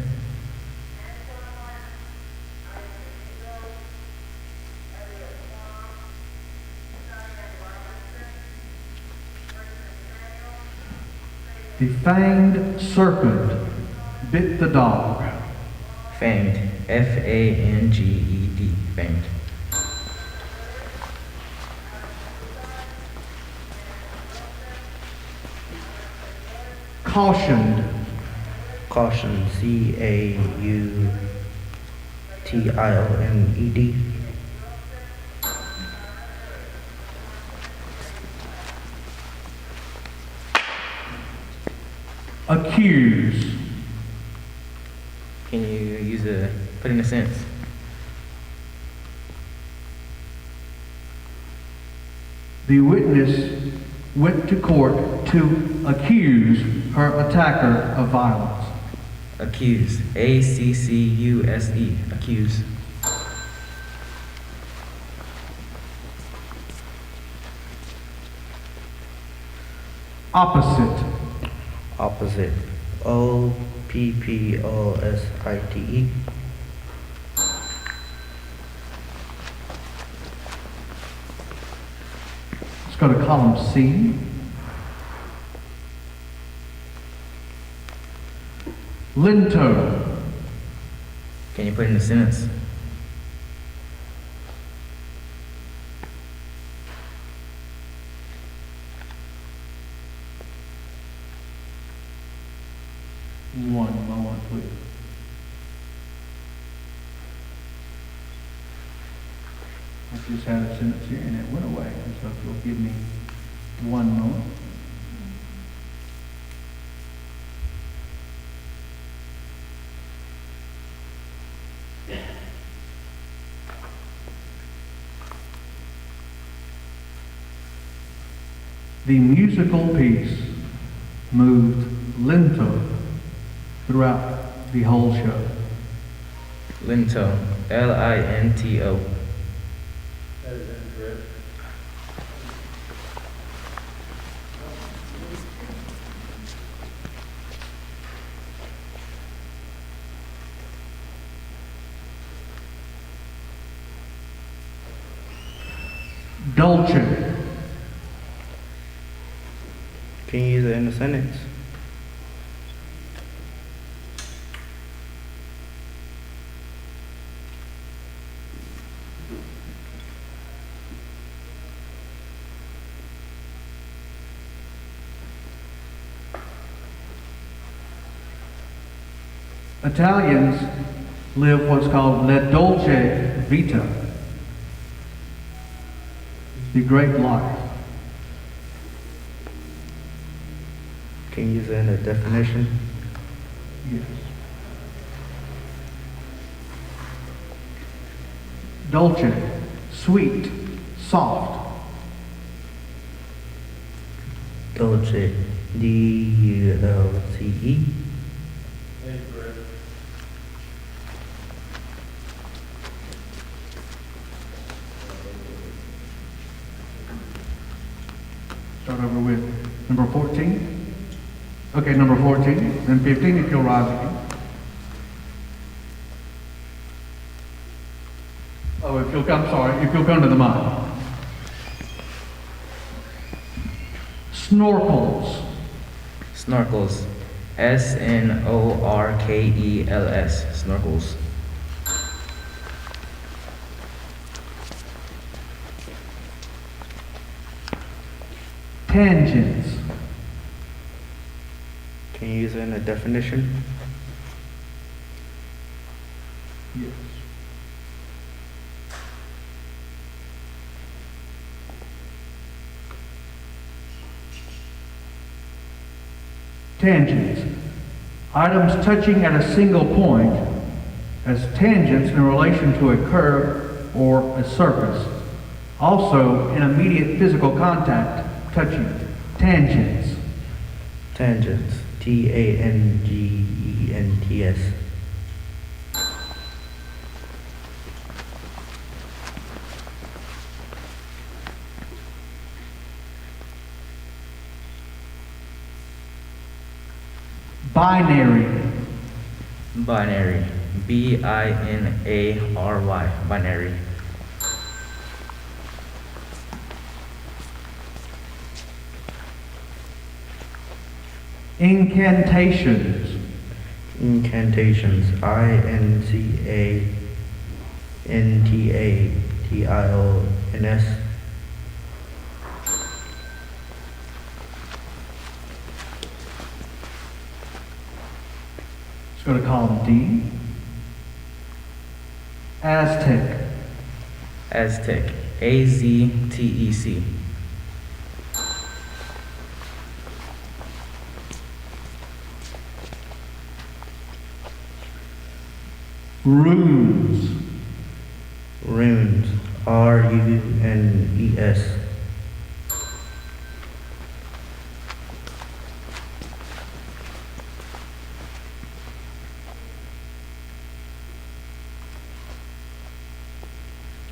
The fanged serpent bit the dog. Fanged. F-A-N-G-E-D. defamed. Cautioned. Caution, CAUTIONED. Accuse. Can you put in a sentence? The witness went to court to accuse her attacker of violence. Accuse, ACCUSE, accuse. Opposite. Opposite, OPPOSITE. Let's go to column C. Linto. Can you put in a sentence? One moment, please. I just had a sentence here and it went away. So if you'll give me one moment. The musical piece moved lento throughout the whole show. Linto, LINTO. That is incorrect. Dolce. Can you use it in a sentence? Italians live what's called la dolce vita, the great life. Can you use it in a definition? Yes. Dolce, sweet, soft. Dolce, DULCE. Incorrect. Start over with number 14. Okay, number 14, then 15 if you'll rise again. Oh, if you'll come to the mic. Snorkels. Snorkels, SNORKELS, snorkels. Tangents. Can you use it in a definition? Yes. Tangents. Items touching at a single point as tangents in relation to a curve or a surface. Also, in immediate physical contact, touching. Tangents. Tangents, TANGENTS. Binary. Binary, BINARY, binary. Incantations. Incantations, Ntations. Let's go to column D. Aztec. Aztec. Aztec. Runes. Runes. Runes.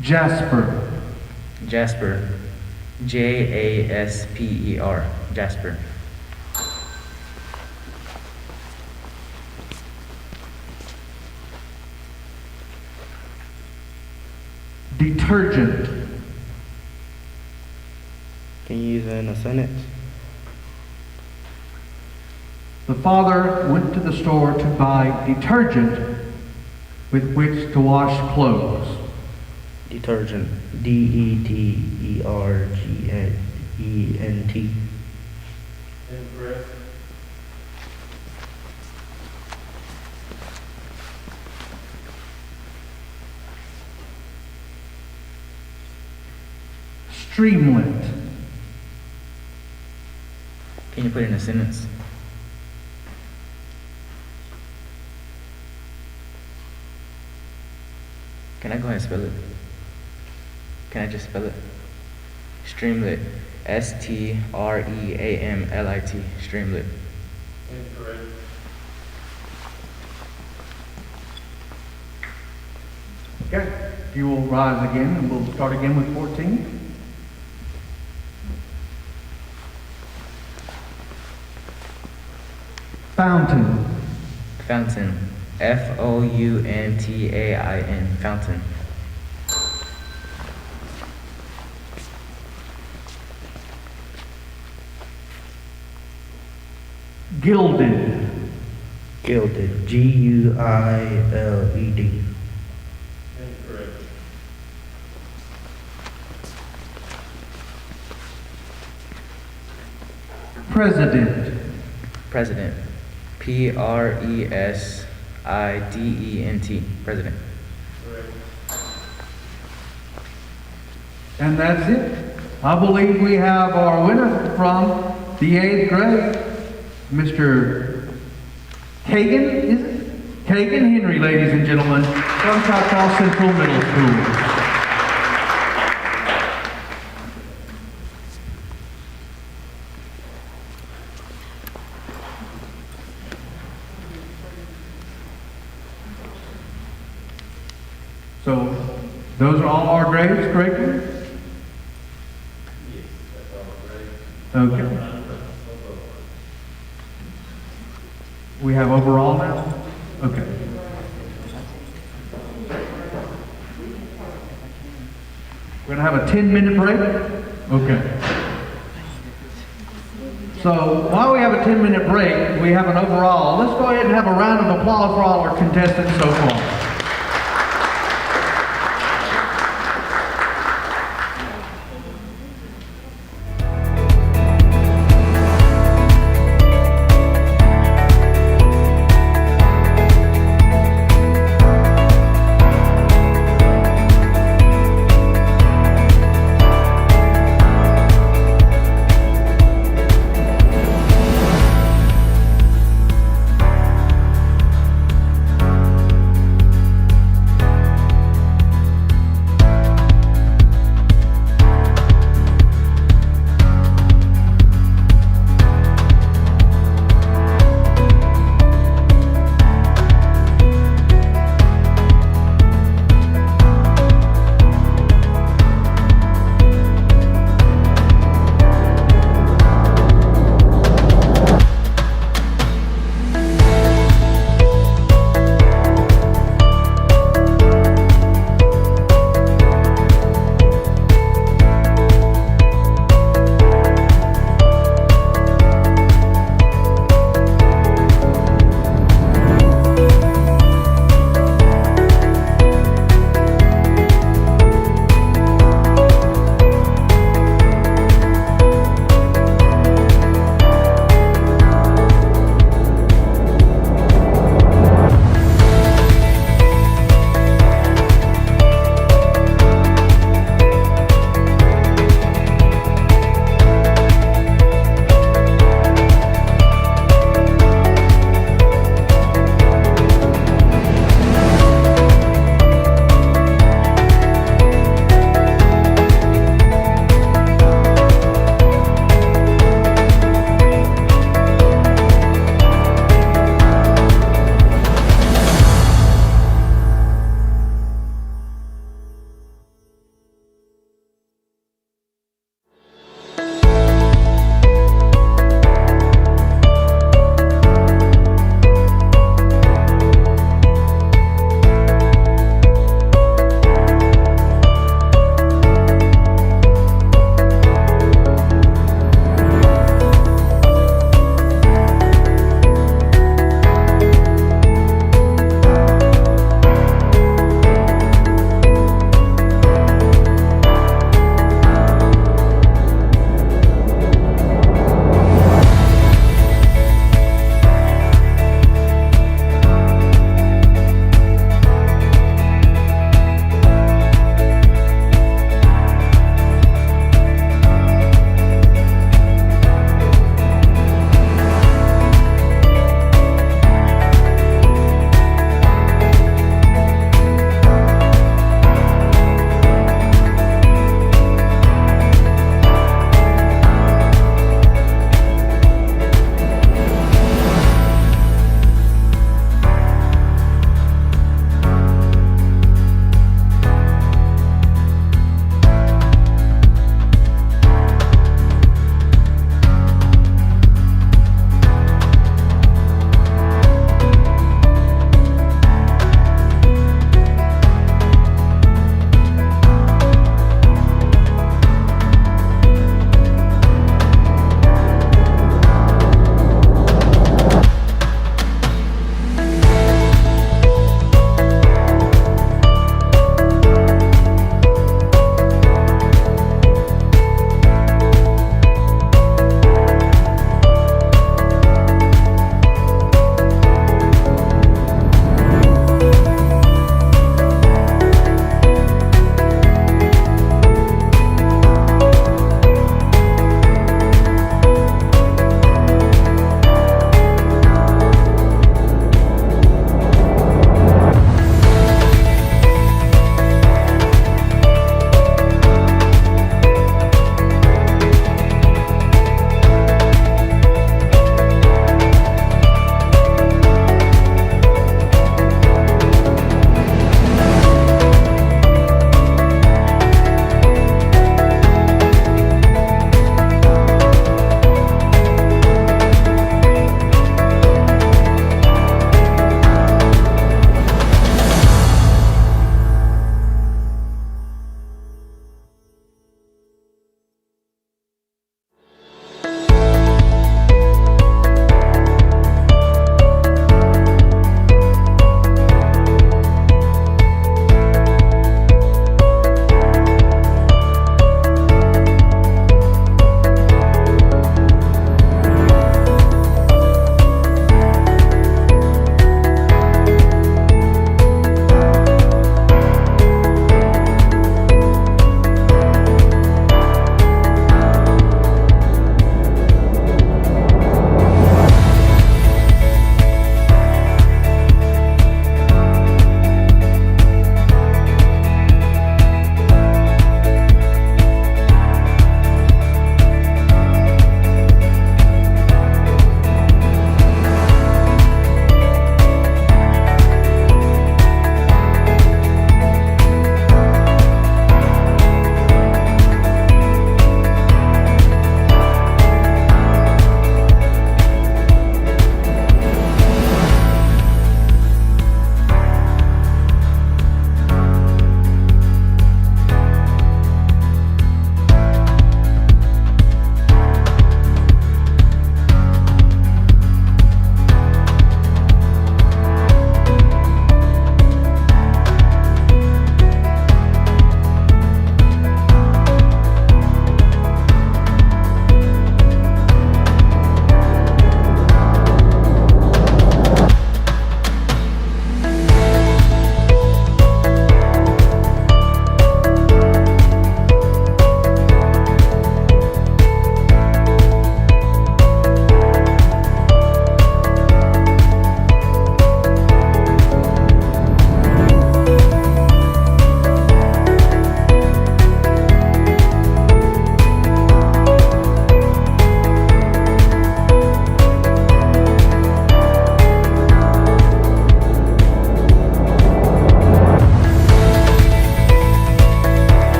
Jasper. Jasper. Jasper. Jasper. Detergent. Can you use it in a sentence? The father went to the store to buy detergent with which to wash clothes. Detergent. Detergent. Incorrect. Streamlet. Can you put it in a sentence? Can I go ahead and spell it? Can I just spell it? Streamlit. Streamlit. Streamlit. Incorrect. Okay. If you will rise again, and we'll start again with 14. Fountain. Fountain. Fountain. Fountain. Gilded. Gilded. Guiled. Incorrect. President. President. President. President. Correct. And that's it. I believe we have our winner from the 8th grade, Mr. Kagan, is it? Kagan Henry, ladies and gentlemen, from Choctaw Central Middle School. So, those are all our grades, correct? Yes, that's all great. Okay. We have overall now? Okay. We're going to have a 10-minute break? Okay. So, while we have a 10-minute break, we have an overall. Let's go ahead and have a round of applause for all our contestants so far.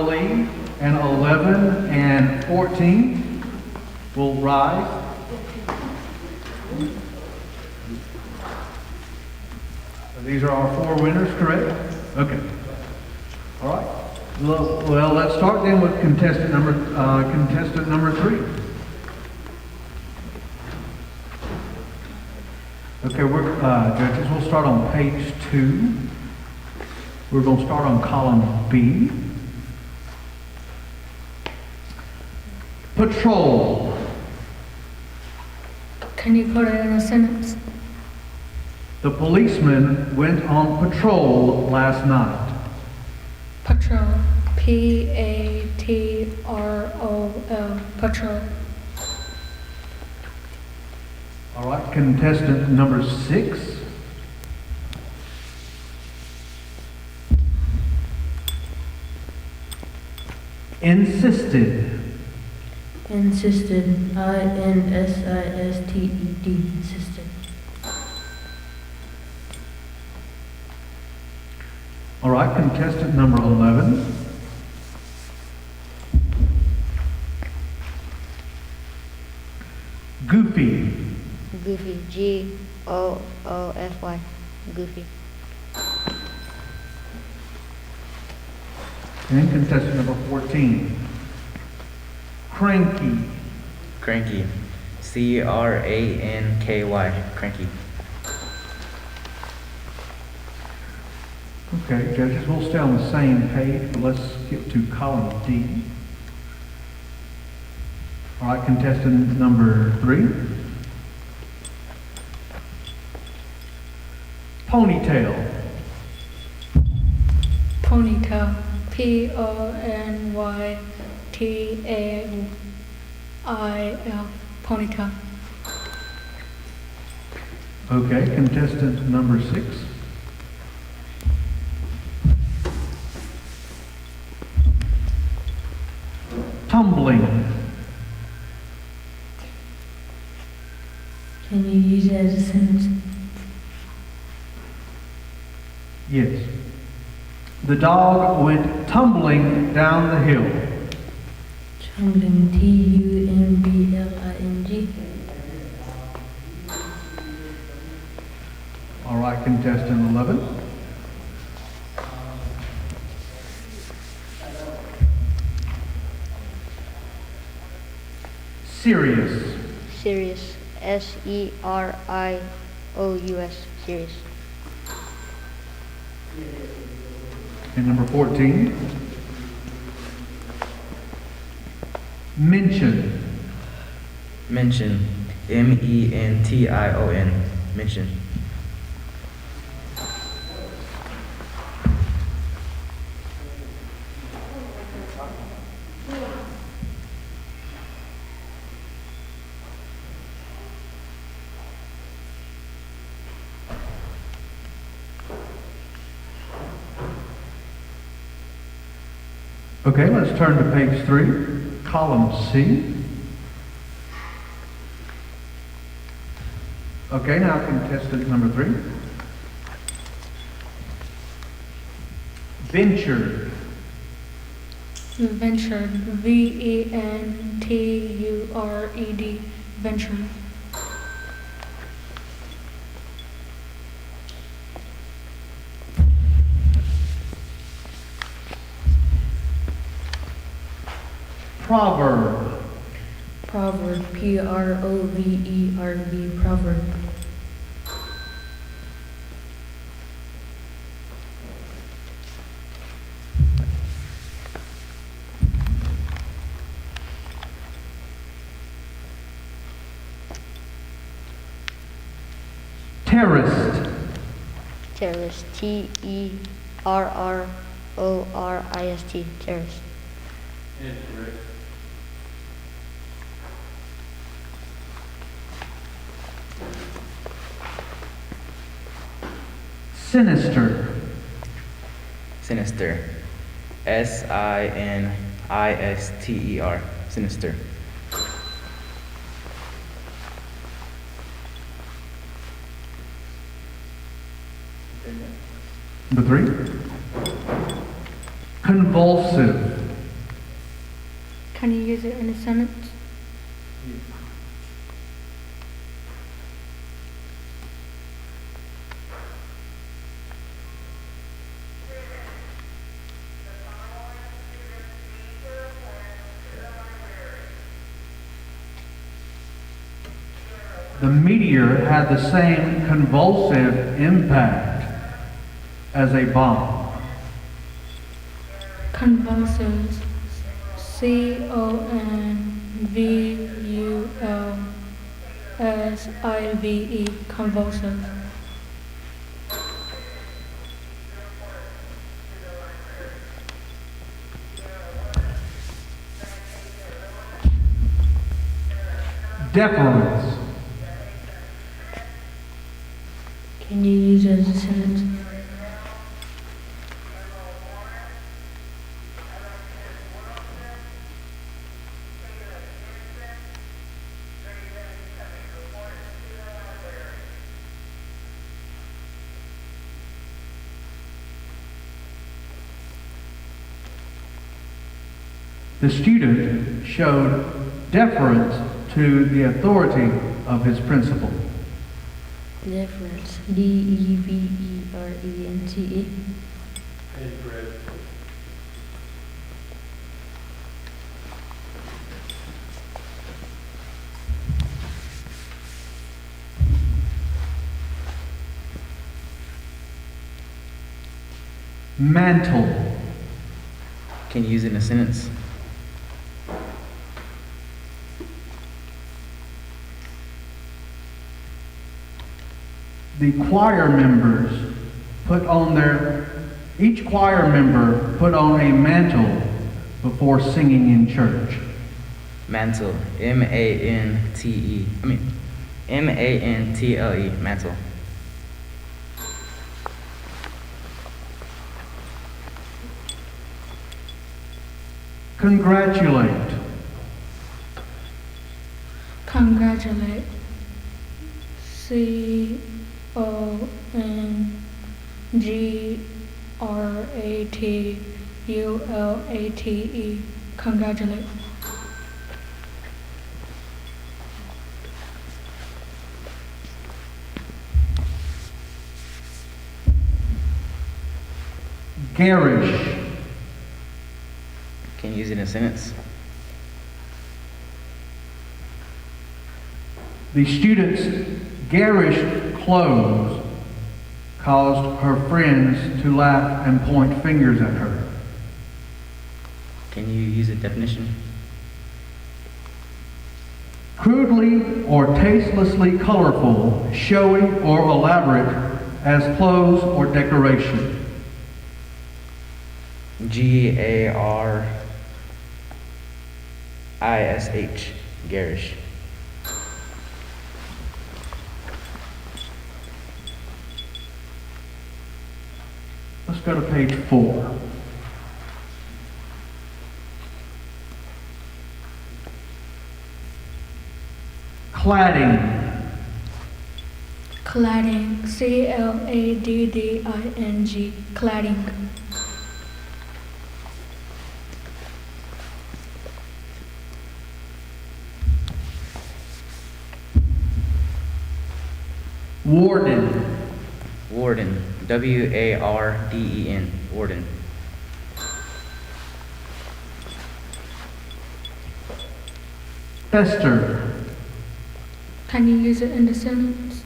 believe, and 11 and 14 will rise. These are our 4 winners, correct? Okay. All right. Well, let's start then with contestant number 3. Okay, judges, we'll start on page 2. We're going to start on column B. Patrol. Can you put it in a sentence? The policeman went on patrol last night. Patrol. P-A-T-R-O-L. Patrol. All right, contestant number 6. Insisted. Insisted. I-N-S-I-S-T-E-D. Insisted. All right, contestant number 11. Goofy. Goofy. G-O-O-F-Y. Goofy. And contestant number 14. Cranky. Cranky. C-R-A-N-K-Y. Cranky. Okay, judges, we'll stay on the same page, but let's skip to column D. All right, contestant number 3. Ponytail. Ponytail. P-O-N-Y-T-A-I-L. Ponytail. Okay, contestant number 6. Tumbling. Can you use it as a sentence? Yes. The dog went tumbling down the hill. Tumbling. T-U-M-B-L-I-N-G. All right, contestant 11. Serious. Serious. S-E-R-I-O-U-S. Serious. And number 14. Mention. Mention. M-E-N-T-I-O-N. Mention. Okay, let's turn to page 3, column C. Okay, now contestant number 3. Ventured. Ventured. V-E-N-T-U-R-E-D. Ventured. Proverb. Proverb. P-R-O-V-E-R-B. Proverb. Terrorist. Terrorist. T-E-R-R-O-R-I-S-T. Terrorist. Incorrect. Sinister. Sinister. S-I-N-I-S-T-E-R. Sinister. Number 3. Convulsive. Can you use it in a sentence? The meteor had the same convulsive impact as a bomb. Convulsive. CONVULSIVE. Convulsive. Deference. Can you use it as a sentence? The student showed deference to the authority of his principal. Deference. DEVERENCE. Mantle. Can you use it in a sentence? The choir members each choir member put on a mantle before singing in church. Mantle. M-A-N-T-E. M-A-N-T-L-E. Mantle. Congratulate. Congratulate. CONGRATULATE. Congratulate. Garish. Can you use it in a sentence? The student's garish clothes caused her friends to laugh and point fingers at her. Can you use a definition? Crudely or tastelessly colorful, showy or elaborate as clothes or decoration. G-A-R-I-S-H. Garish. Let's go to page 4. Cladding. Cladding. CLADDING. Cladding. Warden. Warden. W-A-R-D-E-N. Warden. Fester. Can you use it in the sentence?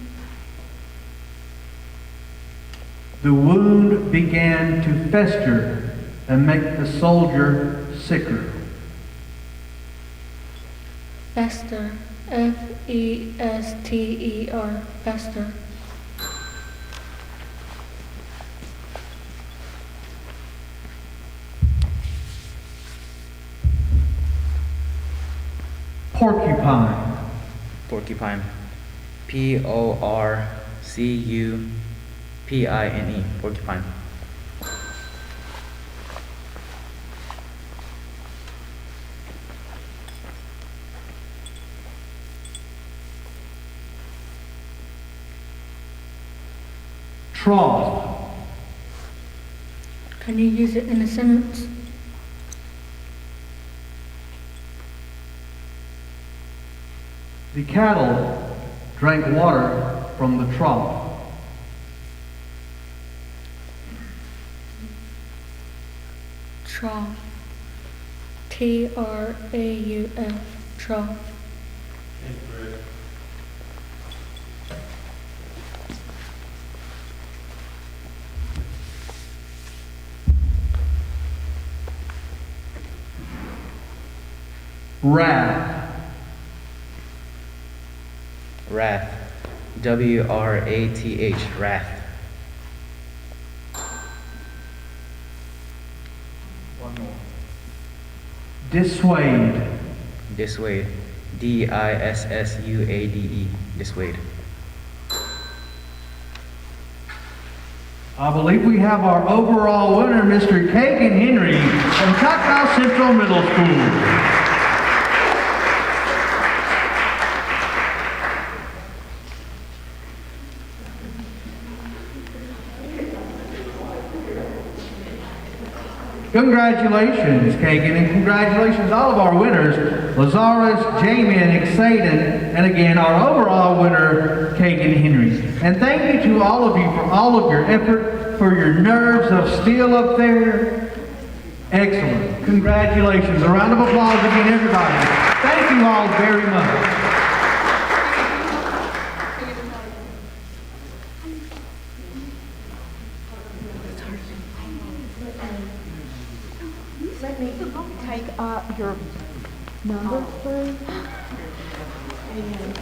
The wound began to fester and make the soldier sicker. Fester. F-E-S-T-E-R. Fester. Porcupine. Porcupine. P-O-R-C-U-P-I-N-E. Porcupine. Trough. Can you use it in a sentence? The cattle drank water from the trough. Trough. T-R-A-U-F. Trough. Wrath. Wrath. W-R-A-T-H. Wrath. One more. Dissuade. Dissuade. D-I-S-S-U-A-D-E. Dissuade. I believe we have our overall winner, Mr. Kagan Henry from Choctaw Central Middle School. Congratulations, Kagan, and congratulations to all of our winners, Lazarus, Jamin, Xaden, and again, our overall winner, Kagan Henry. And thank you to all of you for all of your effort, for your nerves of steel up there. Excellent. Congratulations. A round of applause again, everybody. Thank you all very much. Let me take your numbers, please. And